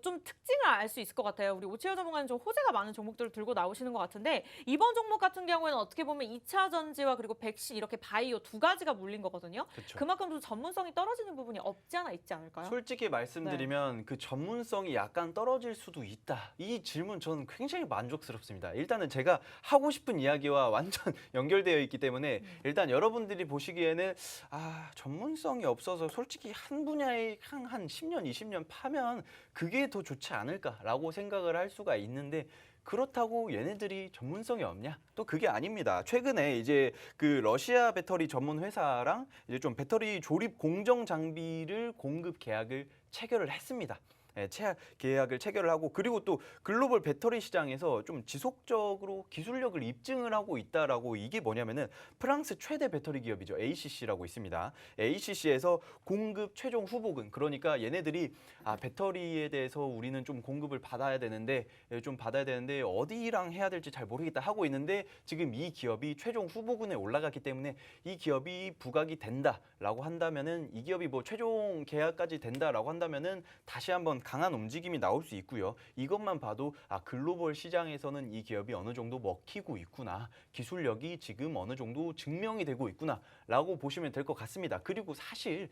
좀 특징을 알 수 있을 것 같아요. 우리 오치호 전문가님 좀 호재가 많은 종목들을 들고 나오시는 것 같은데 이번 종목 같은 경우에는 어떻게 보면 2차 전지와 그리고 백신 이렇게 바이오 두 가지가 물린 거거든요. 그렇죠. 그만큼 좀 전문성이 떨어지는 부분이 없지 않아 있지 않을까요? 솔직히 말씀드리면 그 전문성이 약간 떨어질 수도 있다. 이 질문 저는 굉장히 만족스럽습니다. 일단은 제가 하고 싶은 이야기와 완전 연결되어 있기 때문에 일단 여러분들이 보시기에는 전문성이 없어서 솔직히 한 분야에 한 10년, 20년 파면 그게 더 좋지 않을까라고 생각을 할 수가 있는데 그렇다고 얘네들이 전문성이 없냐? 또 그게 아닙니다. 최근에 이제 그 러시아 배터리 전문 회사랑 이제 좀 배터리 조립 공정 장비를 공급 계약을 체결을 했습니다. 계약을 체결을 하고 그리고 또 글로벌 배터리 시장에서 좀 지속적으로 기술력을 입증을 하고 있다라고 이게 뭐냐면은 프랑스 최대 배터리 기업이죠. ACC라고 있습니다. ACC에서 공급 최종 후보군 그러니까 얘네들이 배터리에 대해서 우리는 좀 공급을 받아야 되는데 어디랑 해야 될지 잘 모르겠다 하고 있는데 지금 이 기업이 최종 후보군에 올라갔기 때문에 이 기업이 부각이 된다라고 한다면은 이 기업이 뭐 최종 계약까지 된다라고 한다면은 다시 한번 강한 움직임이 나올 수 있고요. 이것만 봐도 글로벌 시장에서는 이 기업이 어느 정도 먹히고 있구나. 기술력이 지금 어느 정도 증명이 되고 있구나라고 보시면 될 것 같습니다. 그리고 사실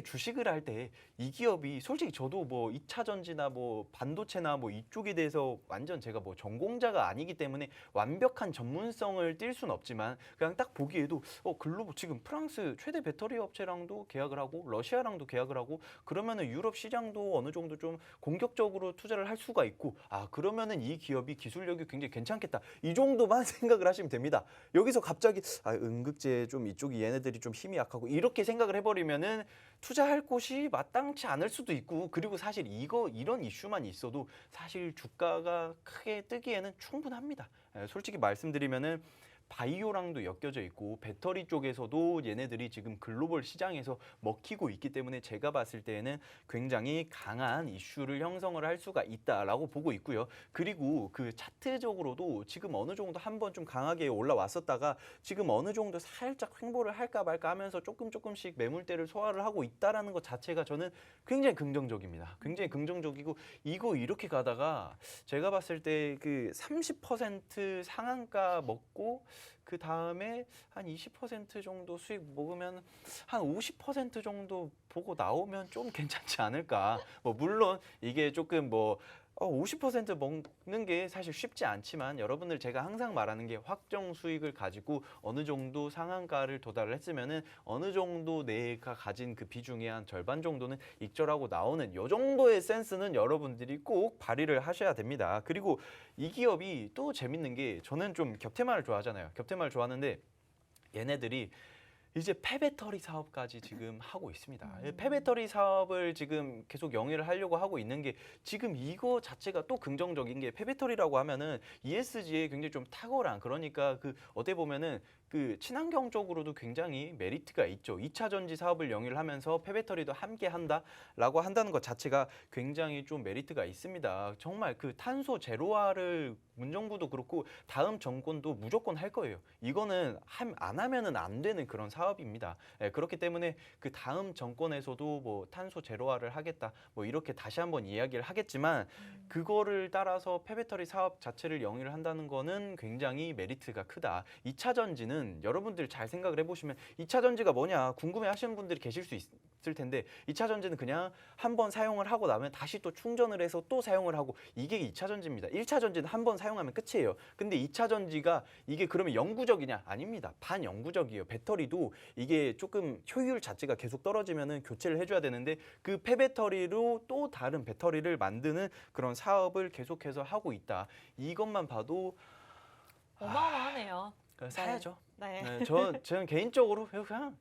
주식을 할 때 이 기업이 솔직히 저도 뭐 2차 전지나 뭐 반도체나 뭐 이쪽에 대해서 완전 제가 뭐 전공자가 아니기 때문에 완벽한 전문성을 띌 수는 없지만 그냥 딱 보기에도 글로벌 지금 프랑스 최대 배터리 업체랑도 계약을 하고 러시아랑도 계약을 하고 그러면은 유럽 시장도 어느 정도 좀 공격적으로 투자를 할 수가 있고 그러면은 이 기업이 기술력이 굉장히 괜찮겠다. 이 정도만 생각을 하시면 됩니다. 여기서 갑자기 응급제 좀 이쪽이 얘네들이 좀 힘이 약하고 이렇게 생각을 해버리면은 투자할 곳이 마땅치 않을 수도 있고 그리고 사실 이런 이슈만 있어도 사실 주가가 크게 뜨기에는 충분합니다. 솔직히 말씀드리면은 바이오랑도 엮여져 있고 배터리 쪽에서도 얘네들이 지금 글로벌 시장에서 먹히고 있기 때문에 제가 봤을 때에는 굉장히 강한 이슈를 형성을 할 수가 있다라고 보고 있고요. 그리고 그 차트적으로도 지금 어느 정도 한번 좀 강하게 올라왔었다가 지금 어느 정도 살짝 횡보를 할까 말까 하면서 조금씩 매물대를 소화를 하고 있다라는 것 자체가 저는 굉장히 긍정적입니다. 굉장히 긍정적이고 이거 이렇게 가다가 제가 봤을 때 그 30% 상한가 먹고 그 다음에 한 20% 정도 수익 먹으면 한 50% 정도 보고 나오면 좀 괜찮지 않을까. 뭐 물론 이게 조금 뭐 50% 먹는 게 사실 쉽지 않지만 여러분들 제가 항상 말하는 게 확정 수익을 가지고 어느 정도 상한가를 도달을 했으면은 어느 정도 내가 가진 그 비중의 한 절반 정도는 익절하고 나오는 요 정도의 센스는 여러분들이 꼭 발휘를 하셔야 됩니다. 그리고 이 기업이 또 재밌는 게 저는 좀 겹테마를 좋아하잖아요. 겹테마를 좋아하는데 얘네들이 이제 폐배터리 사업까지 지금 하고 있습니다. 폐배터리 사업을 지금 계속 영위를 하려고 하고 있는 게 지금 이거 자체가 또 긍정적인 게 폐배터리라고 하면은 ESG에 굉장히 좀 탁월한 그러니까 그 어떻게 보면은 그 친환경적으로도 굉장히 메리트가 있죠. 2차 전지 사업을 영위를 하면서 폐배터리도 함께 한다라고 한다는 것 자체가 굉장히 좀 메리트가 있습니다. 정말 그 탄소 제로화를 문정부도 그렇고 다음 정권도 무조건 할 거예요. 이거는 안 하면은 안 되는 그런 사업입니다. 그렇기 때문에 그 다음 정권에서도 뭐 탄소 제로화를 하겠다 뭐 이렇게 다시 한번 이야기를 하겠지만 그거를 따라서 폐배터리 사업 자체를 영위를 한다는 거는 굉장히 메리트가 크다. 2차 전지는 여러분들 잘 생각을 해보시면 2차 전지가 뭐냐 궁금해 하시는 분들이 계실 수 있을 텐데 2차 전지는 그냥 한번 사용을 하고 나면 다시 또 충전을 해서 또 사용을 하고 이게 2차 전지입니다. 1차 전지는 한번 사용하면 끝이에요. 근데 2차 전지가 이게 그러면 영구적이냐? 아닙니다. 반영구적이에요. 배터리도 이게 조금 효율 자체가 계속 떨어지면은 교체를 해줘야 되는데 그 폐배터리로 또 다른 배터리를 만드는 그런 사업을 계속해서 하고 있다. 이것만 봐도 어마어마하네요. 사야죠. 네. 네, 저는 개인적으로 그냥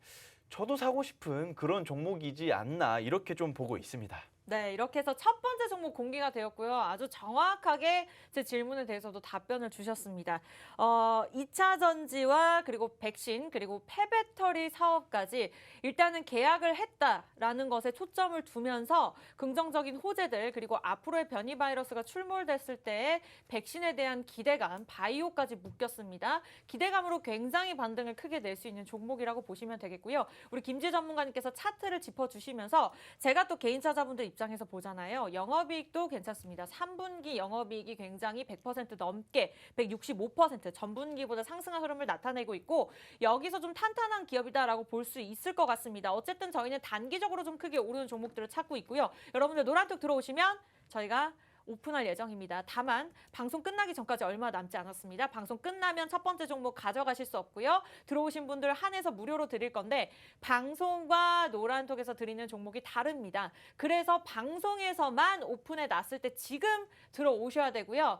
저도 사고 싶은 그런 종목이지 않나 이렇게 좀 보고 있습니다. 네, 이렇게 해서 첫 번째 종목 공개가 되었고요. 아주 정확하게 제 질문에 대해서도 답변을 주셨습니다. 2차 전지와 그리고 백신 그리고 폐배터리 사업까지 일단은 계약을 했다라는 것에 초점을 두면서 긍정적인 호재들 그리고 앞으로의 변이 바이러스가 출몰됐을 때의 백신에 대한 기대감, 바이오까지 묶였습니다. 기대감으로 굉장히 반등을 크게 낼 수 있는 종목이라고 보시면 되겠고요. 우리 김지 전문가님께서 차트를 짚어주시면서 제가 또 개인 투자자분들 입장에서 보잖아요. 영업이익도 괜찮습니다. 3분기 영업이익이 굉장히 100% 넘게 165% 전분기보다 상승한 흐름을 나타내고 있고 여기서 좀 탄탄한 기업이다라고 볼 수 있을 것 같습니다. 어쨌든 저희는 단기적으로 좀 크게 오르는 종목들을 찾고 있고요. 여러분들 노란톡 들어오시면 저희가 오픈할 예정입니다. 다만 방송 끝나기 전까지 얼마 남지 않았습니다. 방송 끝나면 첫 번째 종목 가져가실 수 없고요. 들어오신 분들 한해서 무료로 드릴 건데 방송과 노란톡에서 드리는 종목이 다릅니다. 그래서 방송에서만 오픈해 놨을 때 지금 들어오셔야 되고요.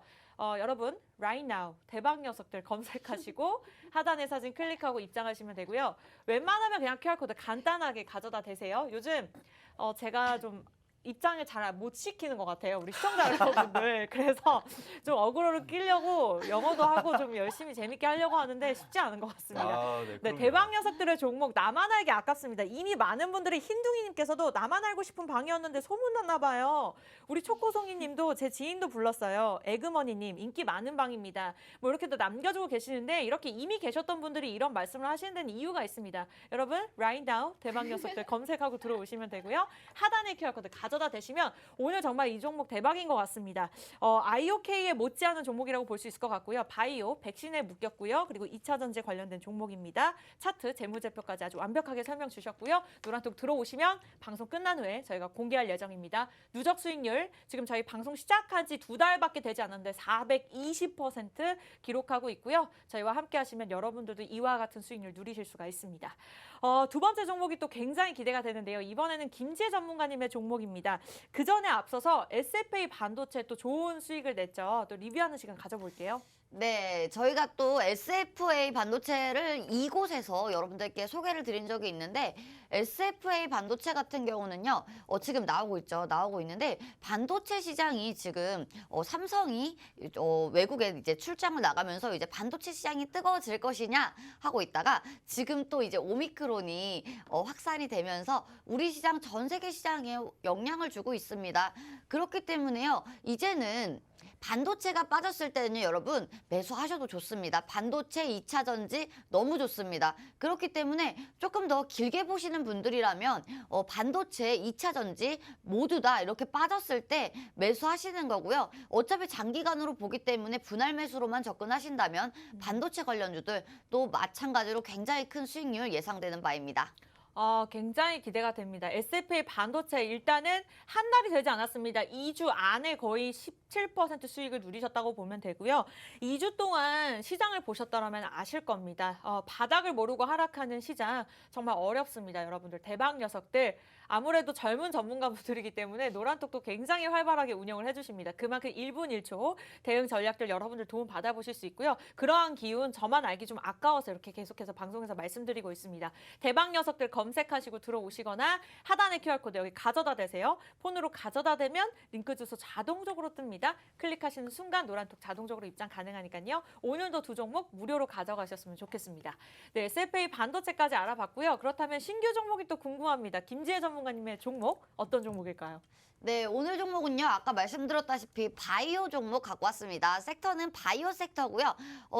여러분 right now 대박 녀석들 검색하시고 하단의 사진 클릭하고 입장하시면 되고요. 웬만하면 그냥 QR코드 간단하게 가져다 대세요. 요즘 제가 좀 입장을 잘 못 시키는 것 같아요. 우리 시청자 여러분들. 그래서 좀 어그로를 끼려고 영어도 하고 좀 열심히 재밌게 하려고 하는데 쉽지 않은 것 같습니다. 네, 그럼요. 대박 녀석들의 종목 나만 알기 아깝습니다. 이미 많은 분들이 흰둥이님께서도 나만 알고 싶은 방이었는데 소문났나 봐요. 우리 초코송이님도 제 지인도 불렀어요. 에그머니님 인기 많은 방입니다. 뭐 이렇게도 남겨주고 계시는데 이렇게 이미 계셨던 분들이 이런 말씀을 하시는 데는 이유가 있습니다. 여러분 right now 대박 녀석들 검색하고 들어오시면 되고요. 하단에 QR코드 가져다 대시면 오늘 정말 이 종목 대박인 것 같습니다. IOK에 못지않은 종목이라고 볼 수 있을 것 같고요. 바이오, 백신에 묶였고요. 그리고 2차 전지 관련된 종목입니다. 차트, 재무제표까지 아주 완벽하게 설명 주셨고요. 노란톡 들어오시면 방송 끝난 후에 저희가 공개할 예정입니다. 누적 수익률 지금 저희 방송 시작한 지 2달밖에 되지 않았는데 420% 기록하고 있고요. 저희와 함께 하시면 여러분들도 이와 같은 수익률 누리실 수가 있습니다. 두 번째 종목이 또 굉장히 기대가 되는데요. 이번에는 김지혜 전문가님의 종목입니다. 그 전에 앞서서 SFA 반도체 또 좋은 수익을 냈죠. 또 리뷰하는 시간 가져볼게요. 네, 저희가 또 SFA 반도체를 이곳에서 여러분들께 소개를 드린 적이 있는데 SFA 반도체 같은 경우는요, 지금 나오고 있는데 반도체 시장이 지금 삼성이 외국에 이제 출장을 나가면서 이제 반도체 시장이 뜨거워질 것이냐 하고 있다가 지금 또 이제 오미크론이 확산이 되면서 우리 시장 전 세계 시장에 영향을 주고 있습니다. 그렇기 때문에요, 이제는 반도체가 빠졌을 때는요, 여러분 매수하셔도 좋습니다. 반도체 2차 전지 너무 좋습니다. 그렇기 때문에 조금 더 길게 보시는 분들이라면 반도체 2차 전지 모두 다 이렇게 빠졌을 때 매수하시는 거고요. 어차피 장기간으로 보기 때문에 분할 매수로만 접근하신다면 반도체 관련주들 또 마찬가지로 굉장히 큰 수익률 예상되는 바입니다. 굉장히 기대가 됩니다. SFA 반도체 일단은 한 달이 되지 않았습니다. 2주 안에 거의 17% 수익을 누리셨다고 보면 되고요. 2주 동안 시장을 보셨다면 아실 겁니다. 바닥을 모르고 하락하는 시장 정말 어렵습니다. 여러분들 대박 녀석들. 아무래도 젊은 전문가분들이기 때문에 노란톡도 굉장히 활발하게 운영을 해주십니다. 그만큼 1분 1초 대응 전략들 여러분들 도움 받아보실 수 있고요. 그러한 기운 저만 알기 좀 아까워서 이렇게 계속해서 방송에서 말씀드리고 있습니다. 대박 녀석들 검색하시고 들어오시거나 하단의 QR코드 여기 가져다 대세요. 폰으로 가져다 대면 링크 주소 자동적으로 뜹니다. 클릭하시는 순간 노란톡 자동적으로 입장 가능하니까요. 오늘도 두 종목 무료로 가져가셨으면 좋겠습니다. 네, SFA 반도체까지 알아봤고요. 그렇다면 신규 종목이 또 궁금합니다. 김지혜 전문가님의 종목 어떤 종목일까요? 네, 오늘 종목은요. 아까 말씀드렸다시피 바이오 종목 갖고 왔습니다. 섹터는 바이오 섹터고요.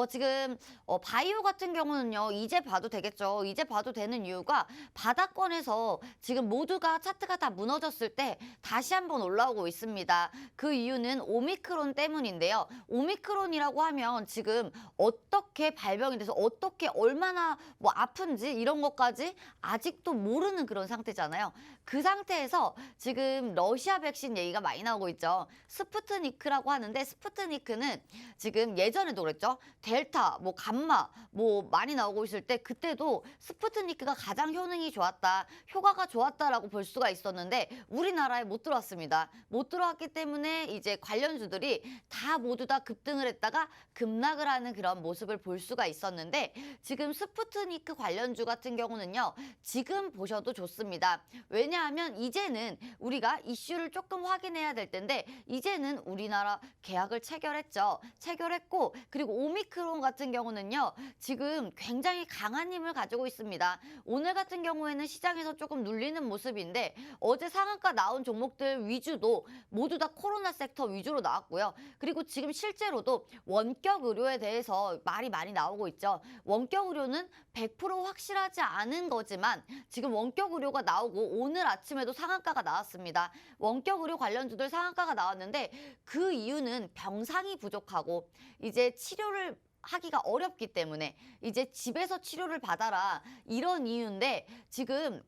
지금 바이오 같은 경우는요. 이제 봐도 되겠죠. 이제 봐도 되는 이유가 바닥권에서 지금 모두가 차트가 다 무너졌을 때 다시 한번 올라오고 있습니다. 그 이유는 오미크론 때문인데요. 오미크론이라고 하면 지금 어떻게 발병이 돼서 어떻게 얼마나 뭐 아픈지 이런 것까지 아직도 모르는 그런 상태잖아요. 그 상태에서 지금 러시아 백신 얘기가 많이 나오고 있죠. 스푸트니크라고 하는데 스푸트니크는 지금 예전에도 그랬죠. 델타, 뭐 감마, 뭐 많이 나오고 있을 때 그때도 스푸트니크가 가장 효능이 좋았다, 효과가 좋았다라고 볼 수가 있었는데 우리나라에 못 들어왔습니다. 못 들어왔기 때문에 이제 관련주들이 다 모두 다 급등을 했다가 급락을 하는 그런 모습을 볼 수가 있었는데 지금 스푸트니크 관련주 같은 경우는요. 지금 보셔도 좋습니다. 왜냐하면 이제는 우리가 이슈를 조금 확인해야 될 텐데 이제는 우리나라 계약을 체결했죠. 체결했고 그리고 오미크론 같은 경우는요. 지금 굉장히 강한 힘을 가지고 있습니다. 오늘 같은 경우에는 시장에서 조금 눌리는 모습인데 어제 상한가 나온 종목들 위주도 모두 다 코로나 섹터 위주로 나왔고요. 그리고 지금 실제로도 원격 의료에 대해서 말이 많이 나오고 있죠. 원격 의료는 100% 확실하지 않은 거지만 지금 원격 의료가 나오고 오늘 아침에도 상한가가 나왔습니다. 원격 의료 관련주들 상한가가 나왔는데 그 이유는 병상이 부족하고 이제 치료를 하기가 어렵기 때문에 이제 집에서 치료를 받아라 이런 이유인데 지금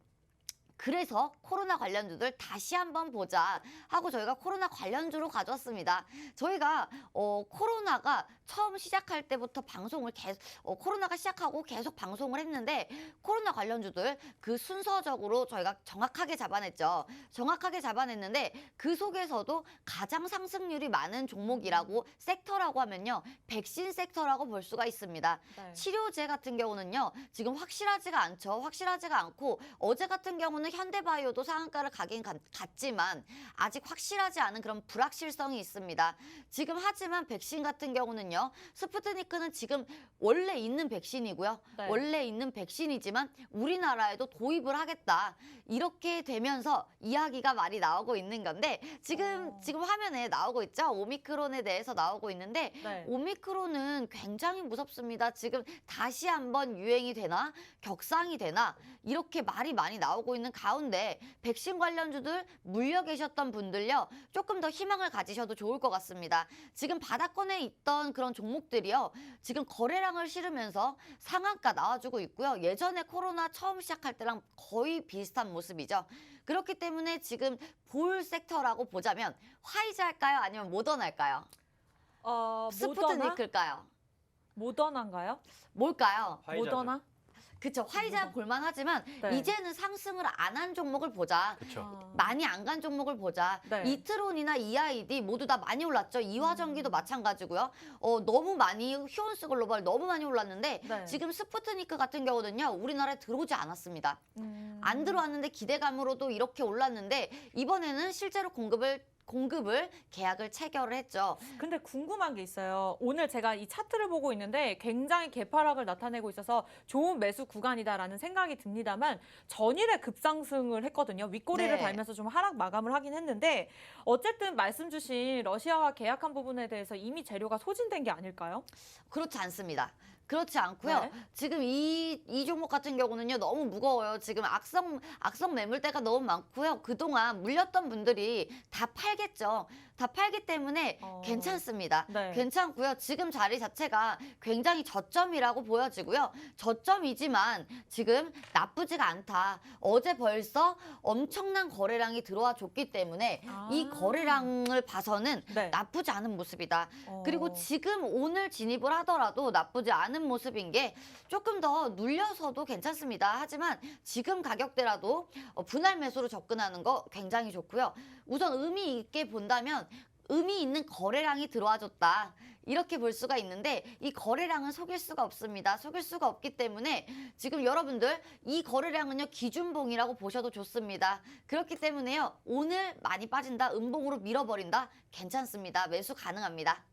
그래서 코로나 관련주들 다시 한번 보자 하고 저희가 코로나 관련주로 가져왔습니다. 저희가 코로나가 처음 시작할 때부터 방송을 계속 코로나가 시작하고 계속 방송을 했는데 코로나 관련주들 그 순서적으로 저희가 정확하게 잡아냈죠. 정확하게 잡아냈는데 그 속에서도 가장 상승률이 많은 종목이라고 섹터라고 하면요. 백신 섹터라고 볼 수가 있습니다. 네. 치료제 같은 경우는요. 지금 확실하지가 않죠. 확실하지가 않고 어제 같은 경우는 현대바이오도 상한가를 가긴 갔지만 아직 확실하지 않은 그런 불확실성이 있습니다. 지금 하지만 백신 같은 경우는요. 스푸트니크는 지금 원래 있는 백신이고요. 네. 원래 있는 백신이지만 우리나라에도 도입을 하겠다. 이렇게 되면서 이야기가 많이 나오고 있는 건데 지금 화면에 나오고 있죠. 오미크론에 대해서 나오고 있는데 네. 오미크론은 굉장히 무섭습니다. 지금 다시 한번 유행이 되나 격상이 되나 이렇게 말이 많이 나오고 있는 가운데 백신 관련주들 물려 계셨던 분들요. 조금 더 희망을 가지셔도 좋을 것 같습니다. 지금 바닥권에 있던 그런 종목들이요. 지금 거래량을 실으면서 상한가 나와주고 있고요. 예전에 코로나 처음 시작할 때랑 거의 비슷한 모습이죠. 그렇기 때문에 지금 볼 섹터라고 보자면 화이자 할까요? 아니면 모더나 할까요? 모더나? 스푸트니크일까요? 모더나인가요? 뭘까요? 화이자죠. 모더나? 그쵸. 화이자 볼만하지만 네. 이제는 상승을 안 한 종목을 보자. 그렇죠. 많이 안 간 종목을 보자. 네. 이트론이나 EID 모두 다 많이 올랐죠. 이화전기도 마찬가지고요. 너무 많이 휴온스 글로벌 너무 많이 올랐는데 네. 지금 스푸트니크 같은 경우는요. 우리나라에 들어오지 않았습니다. 안 들어왔는데 기대감으로도 이렇게 올랐는데 이번에는 실제로 공급을 계약을 체결을 했죠. 근데 궁금한 게 있어요. 오늘 제가 이 차트를 보고 있는데 굉장히 개파락을 나타내고 있어서 좋은 매수 구간이다라는 생각이 듭니다만 전일에 급상승을 했거든요. 윗꼬리를 네. 달면서 좀 하락 마감을 하긴 했는데 어쨌든 말씀 주신 러시아와 계약한 부분에 대해서 이미 재료가 소진된 게 아닐까요? 그렇지 않습니다. 그렇지 않고요. 네. 지금 이 종목 같은 경우는요, 너무 무거워요. 지금 악성 매물대가 너무 많고요. 그동안 물렸던 분들이 다 팔겠죠. 다 팔기 때문에 괜찮습니다. 네. 괜찮고요. 지금 자리 자체가 굉장히 저점이라고 보여지고요. 저점이지만 지금 나쁘지가 않다. 어제 벌써 엄청난 거래량이 들어와 줬기 때문에 이 거래량을 봐서는 네. 나쁘지 않은 모습이다. 어. 그리고 지금 오늘 진입을 하더라도 나쁘지 않은 모습인 게 조금 더 눌려서도 괜찮습니다. 하지만 지금 가격대라도 분할 매수로 접근하는 거 굉장히 좋고요. 우선 의미 있게 본다면 의미 있는 거래량이 들어와줬다. 이렇게 볼 수가 있는데 이 거래량은 속일 수가 없습니다. 속일 수가 없기 때문에 지금 여러분들 이 거래량은요 기준봉이라고 보셔도 좋습니다. 그렇기 때문에요 오늘 많이 빠진다, 음봉으로 밀어버린다, 괜찮습니다. 매수 가능합니다.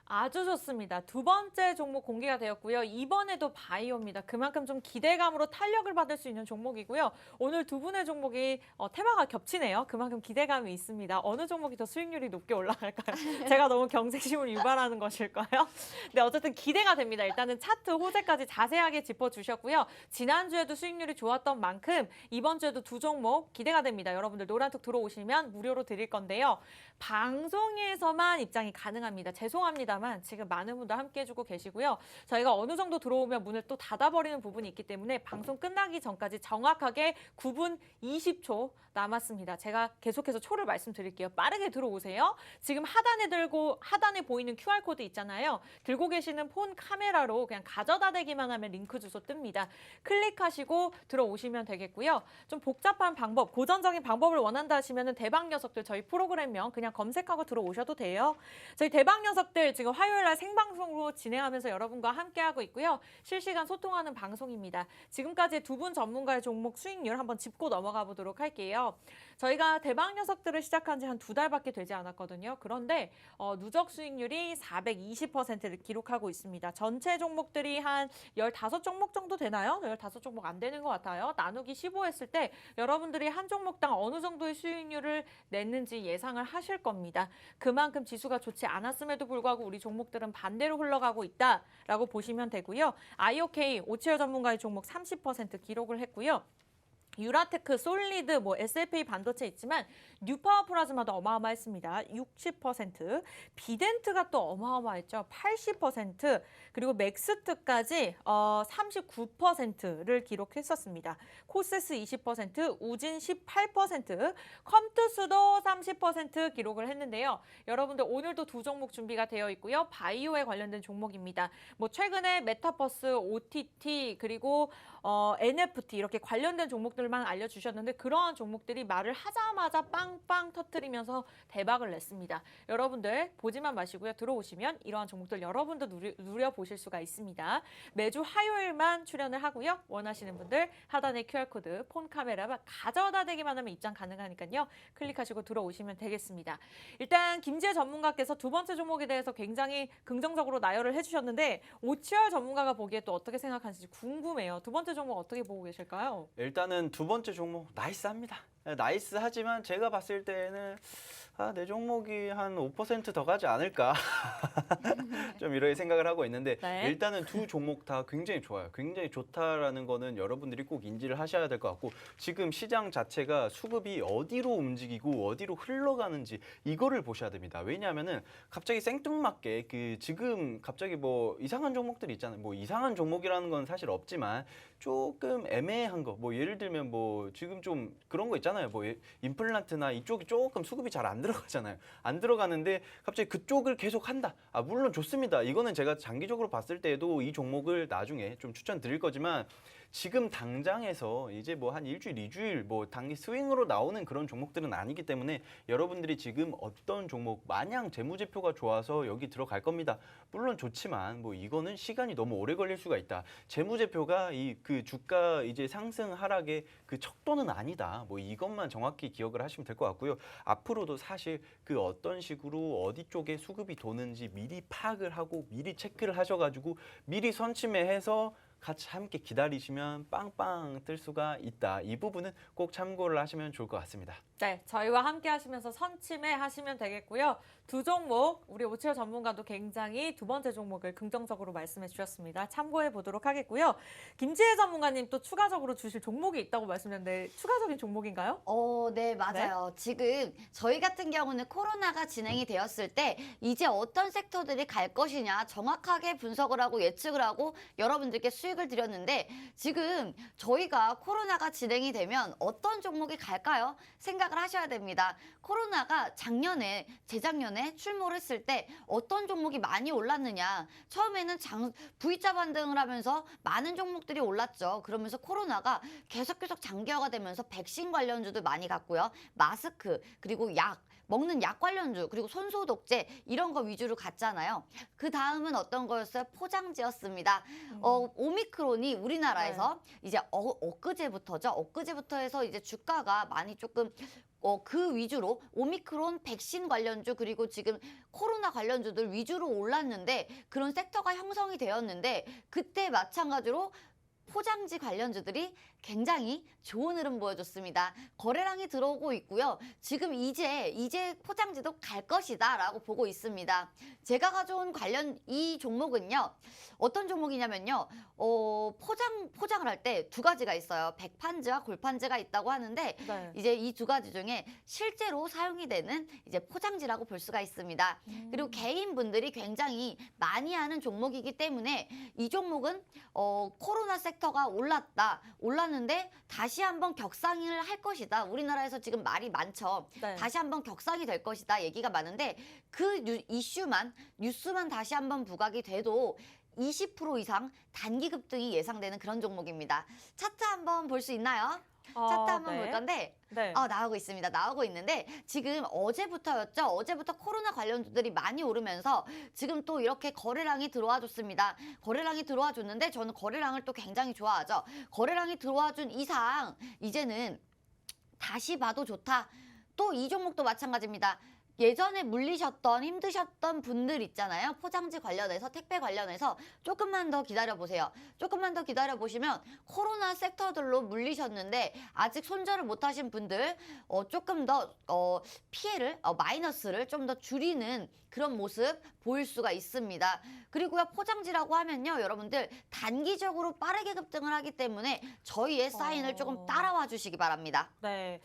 아주 좋습니다. 두 번째 종목 공개가 되었고요. 이번에도 바이오입니다. 그만큼 좀 기대감으로 탄력을 받을 수 있는 종목이고요. 오늘 두 분의 종목이 테마가 겹치네요. 그만큼 기대감이 있습니다. 어느 종목이 더 수익률이 높게 올라갈까요? 제가 너무 경쟁심을 유발하는 것일까요? 네, 어쨌든 기대가 됩니다. 일단은 차트 호재까지 자세하게 짚어주셨고요. 지난주에도 수익률이 좋았던 만큼 이번 주에도 두 종목 기대가 됩니다. 여러분들 노란톡 들어오시면 무료로 드릴 건데요. 방송에서만 입장이 가능합니다. 죄송합니다만 지금 많은 분들 함께 해주고 계시고요. 저희가 어느 정도 들어오면 문을 또 닫아버리는 부분이 있기 때문에 방송 끝나기 전까지 정확하게 9분 20초 남았습니다. 제가 계속해서 초를 말씀드릴게요. 빠르게 들어오세요. 지금 하단에 보이는 QR코드 있잖아요. 들고 계시는 폰 카메라로 그냥 가져다 대기만 하면 링크 주소 뜹니다. 클릭하시고 들어오시면 되겠고요. 좀 복잡한 방법, 고전적인 방법을 원한다 하시면 대박 녀석들 저희 프로그램명 그냥 검색하고 들어오셔도 돼요. 저희 대박 녀석들 지금 화요일 날 생방송으로 진행하면서 여러분과 함께하고 있고요. 실시간 소통하는 방송입니다. 지금까지 두 분 전문가의 종목 수익률 한번 짚고 넘어가 보도록 할게요. 저희가 대박 녀석들을 시작한 지 한 2달밖에 되지 않았거든요. 그런데 누적 수익률이 420%를 기록하고 있습니다. 전체 종목들이 한 15종목 정도 되나요? 15종목 안 되는 것 같아요. 나누기 15 했을 때 여러분들이 한 종목당 어느 정도의 수익률을 냈는지 예상을 하실 겁니다. 그만큼 지수가 좋지 않았음에도 불구하고 우리 종목들은 반대로 흘러가고 있다라고 보시면 되고요. IOK, 오치열 전문가의 종목 30% 기록을 했고요. 유라테크, 솔리드, SLA 반도체 있지만 뉴파워 플라즈마도 어마어마했습니다. 60%, 비덴트가 또 어마어마했죠. 80%, 그리고 맥스트까지 39%를 기록했었습니다. 코세스 20%, 우진 18%, 컴투스도 30% 기록을 했는데요. 여러분들 오늘도 두 종목 준비가 되어 있고요. 바이오에 관련된 종목입니다. 최근에 메타버스, OTT, 그리고 NFT 이렇게 관련된 종목들만 알려주셨는데 그러한 종목들이 말을 하자마자 빵빵 터뜨리면서 대박을 냈습니다. 여러분들 보지만 마시고요. 들어오시면 이러한 종목들 여러분도 누려보실 수가 있습니다. 매주 화요일만 출연을 하고요. 원하시는 분들 하단에 QR코드, 폰 카메라 가져다 대기만 하면 입장 가능하니까요. 클릭하시고 들어오시면 되겠습니다. 일단 김지혜 전문가께서 두 번째 종목에 대해서 굉장히 긍정적으로 나열을 해주셨는데 오치열 전문가가 보기에 또 어떻게 생각하는지 궁금해요. 두 번째 종목 어떻게 보고 계실까요? 일단은 두 번째 종목 나이스합니다. 나이스하지만 제가 봤을 때는 내 종목이 한 5% 더 가지 않을까 좀 이렇게 생각을 하고 있는데 네. 일단은 두 종목 다 굉장히 좋아요. 굉장히 좋다라는 거는 여러분들이 꼭 인지를 하셔야 될 것 같고 지금 시장 자체가 수급이 어디로 움직이고 어디로 흘러가는지 이거를 보셔야 됩니다. 왜냐하면은 갑자기 생뚱맞게 지금 갑자기 이상한 종목들이 있잖아요. 이상한 종목이라는 건 사실 없지만 조금 애매한 거 예를 들면 지금 좀 그런 거 있잖아요. 임플란트나 이쪽이 조금 수급이 잘 안 들어가잖아요. 안 들어가는데 갑자기 그쪽을 계속 한다. 물론 좋습니다. 이거는 제가 장기적으로 봤을 때에도 이 종목을 나중에 좀 추천드릴 거지만 지금 당장에서 이제 뭐 한 일주일, 2주일 뭐 단기 스윙으로 나오는 그런 종목들은 아니기 때문에 여러분들이 지금 어떤 종목 마냥 재무제표가 좋아서 여기 들어갈 겁니다. 물론 좋지만 뭐 이거는 시간이 너무 오래 걸릴 수가 있다. 재무제표가 이 그 주가 이제 상승 하락의 그 척도는 아니다. 뭐 이것만 정확히 기억을 하시면 될 것 같고요. 앞으로도 사실 그 어떤 식으로 어디 쪽에 수급이 도는지 미리 파악을 하고 미리 체크를 하셔가지고 미리 선침해서 같이 함께 기다리시면 빵빵 뜰 수가 있다. 이 부분은 꼭 참고를 하시면 좋을 것 같습니다. 네, 저희와 함께 하시면서 선침해 하시면 되겠고요. 두 종목, 우리 오치열 전문가도 굉장히 두 번째 종목을 긍정적으로 말씀해 주셨습니다. 참고해 보도록 하겠고요. 김지혜 전문가님 또 추가적으로 주실 종목이 있다고 말씀했는데 추가적인 종목인가요? 네, 맞아요. 지금 저희 같은 경우는 코로나가 진행이 되었을 때 이제 어떤 섹터들이 갈 것이냐 정확하게 분석을 하고 예측을 하고 여러분들께 수익을 드렸는데 지금 저희가 코로나가 진행이 되면 어떤 종목이 갈까요? 생각을 하셔야 됩니다. 코로나가 작년에, 재작년에 출몰했을 때 어떤 종목이 많이 올랐느냐. 처음에는 V자 반등을 하면서 많은 종목들이 올랐죠. 그러면서 코로나가 계속 장기화가 되면서 백신 관련주도 많이 갔고요. 마스크, 그리고 먹는 약 관련주, 그리고 손소독제 이런 거 위주로 갔잖아요. 그 다음은 어떤 거였어요? 포장지였습니다. 오미크론이 우리나라에서 이제 엊그제부터죠. 엊그제부터 해서 이제 주가가 많이 조금 그 위주로 오미크론 백신 관련주 그리고 지금 코로나 관련주들 위주로 올랐는데 그런 섹터가 형성이 되었는데 그때 마찬가지로 포장지 관련주들이 굉장히 좋은 흐름 보여줬습니다. 거래량이 들어오고 있고요. 지금 이제 포장지도 갈 것이다라고 보고 있습니다. 제가 가져온 이 종목은요. 어떤 종목이냐면요. 포장을 할 때 두 가지가 있어요. 백판지와 골판지가 있다고 하는데 네. 이제 이 두 가지 중에 실제로 사용이 되는 이제 포장지라고 볼 수가 있습니다. 그리고 개인분들이 굉장히 많이 하는 종목이기 때문에 이 종목은 코로나 섹터가 올랐는데 다시 한번 격상을 할 것이다. 우리나라에서 지금 말이 많죠. 네. 다시 한번 격상이 될 것이다 얘기가 많은데 그 뉴스만 다시 한번 부각이 돼도 20% 이상 단기 급등이 예상되는 그런 종목입니다. 차트 한번 볼 수 있나요? 차트 한번 볼 건데 네. 나오고 있습니다. 나오고 있는데 지금 어제부터였죠. 어제부터 코로나 관련주들이 많이 오르면서 지금 또 이렇게 거래량이 들어와 줬습니다. 거래량이 들어와 줬는데 저는 거래량을 또 굉장히 좋아하죠. 거래량이 들어와 준 이상 이제는 다시 봐도 좋다. 또 이 종목도 마찬가지입니다. 예전에 물리셨던 힘드셨던 분들 있잖아요. 포장지 관련해서 택배 관련해서 조금만 더 기다려보세요. 조금만 더 기다려보시면 코로나 섹터들로 물리셨는데 아직 손절을 못하신 분들 조금 더 피해를 마이너스를 좀 더 줄이는 그런 모습 보일 수가 있습니다. 그리고요 포장지라고 하면요 여러분들 단기적으로 빠르게 급등을 하기 때문에 저희의 사인을 조금 따라와 주시기 바랍니다. 네.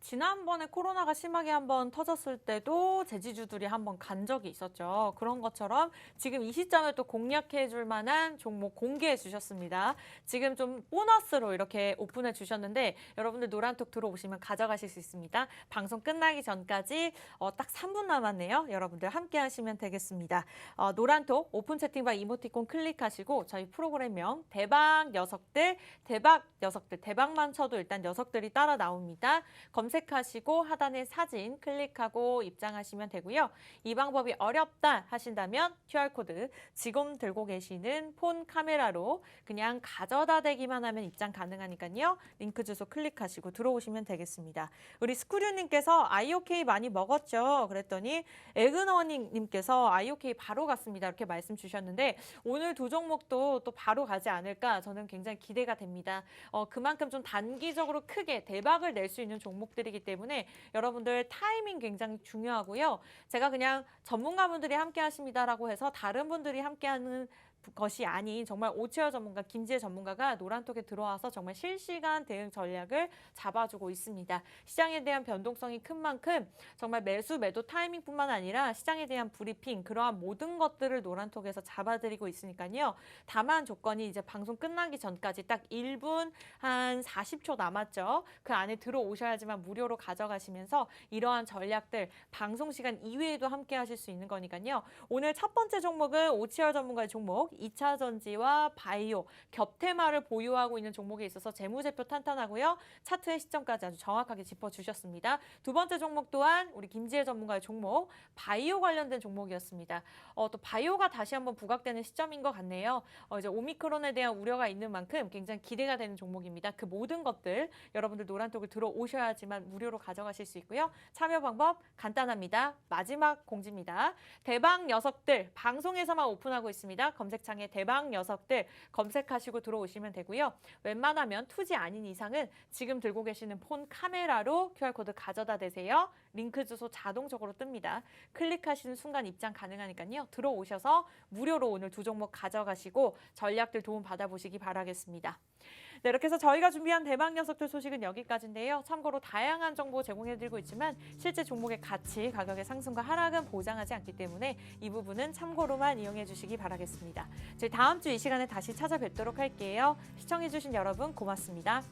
지난번에 코로나가 심하게 한번 터졌을 때도 제지주들이 한번 간 적이 있었죠. 그런 것처럼 지금 이 시점에 또 공략해 줄 만한 종목 공개해 주셨습니다. 지금 좀 보너스로 이렇게 오픈해 주셨는데 여러분들 노란톡 들어오시면 가져가실 수 있습니다. 방송 끝나기 전까지 딱 3분 남았네요. 여러분들 함께 하시면 되겠습니다. 노란톡 오픈 채팅방 이모티콘 클릭하시고 저희 프로그램명 대박 녀석들, 대박만 쳐도 일단 녀석들이 따라 나옵니다. 검색하시고 하단에 사진 클릭하고 입장하시면 되고요. 이 방법이 어렵다 하신다면 QR코드 지금 들고 계시는 폰 카메라로 그냥 가져다 대기만 하면 입장 가능하니까요. 링크 주소 클릭하시고 들어오시면 되겠습니다. 우리 스쿠류님께서 IOK 많이 먹었죠? 그랬더니 에그너닝님께서 IOK 바로 갔습니다. 이렇게 말씀 주셨는데 오늘 두 종목도 또 바로 가지 않을까 저는 굉장히 기대가 됩니다. 그만큼 좀 단기적으로 크게 대박을 낼 수 있는 종목들이기 때문에 여러분들 타이밍 굉장히 중요하고요. 제가 그냥 전문가분들이 함께 하십니다라고 해서 다른 분들이 함께하는 것이 아닌 정말 오치열 전문가, 김지혜 전문가가 노란톡에 들어와서 정말 실시간 대응 전략을 잡아주고 있습니다. 시장에 대한 변동성이 큰 만큼 정말 매수, 매도 타이밍뿐만 아니라 시장에 대한 브리핑, 그러한 모든 것들을 노란톡에서 잡아드리고 있으니까요. 다만 조건이 이제 방송 끝나기 전까지 딱 1분 한 40초 남았죠. 그 안에 들어오셔야지만 무료로 가져가시면서 이러한 전략들 방송 시간 이외에도 함께 하실 수 있는 거니까요. 오늘 첫 번째 종목은 오치열 전문가의 종목 종목, 2차 전지와 바이오, 겹테마를 보유하고 있는 종목에 있어서 재무제표 탄탄하고요. 차트의 시점까지 아주 정확하게 짚어주셨습니다. 두 번째 종목 또한 우리 김지혜 전문가의 종목, 바이오 관련된 종목이었습니다. 또 바이오가 다시 한번 부각되는 시점인 것 같네요. 이제 오미크론에 대한 우려가 있는 만큼 굉장히 기대가 되는 종목입니다. 그 모든 것들 여러분들 노란톡을 들어오셔야지만 무료로 가져가실 수 있고요. 참여 방법 간단합니다. 마지막 공지입니다. 대박 녀석들 방송에서만 오픈하고 있습니다. 검색창에 대박 녀석들 검색하시고 들어오시면 되고요. 웬만하면 투지 아닌 이상은 지금 들고 계시는 폰 카메라로 QR코드 가져다 대세요. 링크 주소 자동적으로 뜹니다. 클릭하시는 순간 입장 가능하니까요. 들어오셔서 무료로 오늘 두 종목 가져가시고 전략들 도움 받아보시기 바라겠습니다. 네, 이렇게 해서 저희가 준비한 대박 녀석들 소식은 여기까지인데요. 참고로 다양한 정보 제공해드리고 있지만 실제 종목의 가치, 가격의 상승과 하락은 보장하지 않기 때문에 이 부분은 참고로만 이용해 주시기 바라겠습니다. 저희 다음 주 이 시간에 다시 찾아뵙도록 할게요. 시청해주신 여러분 고맙습니다.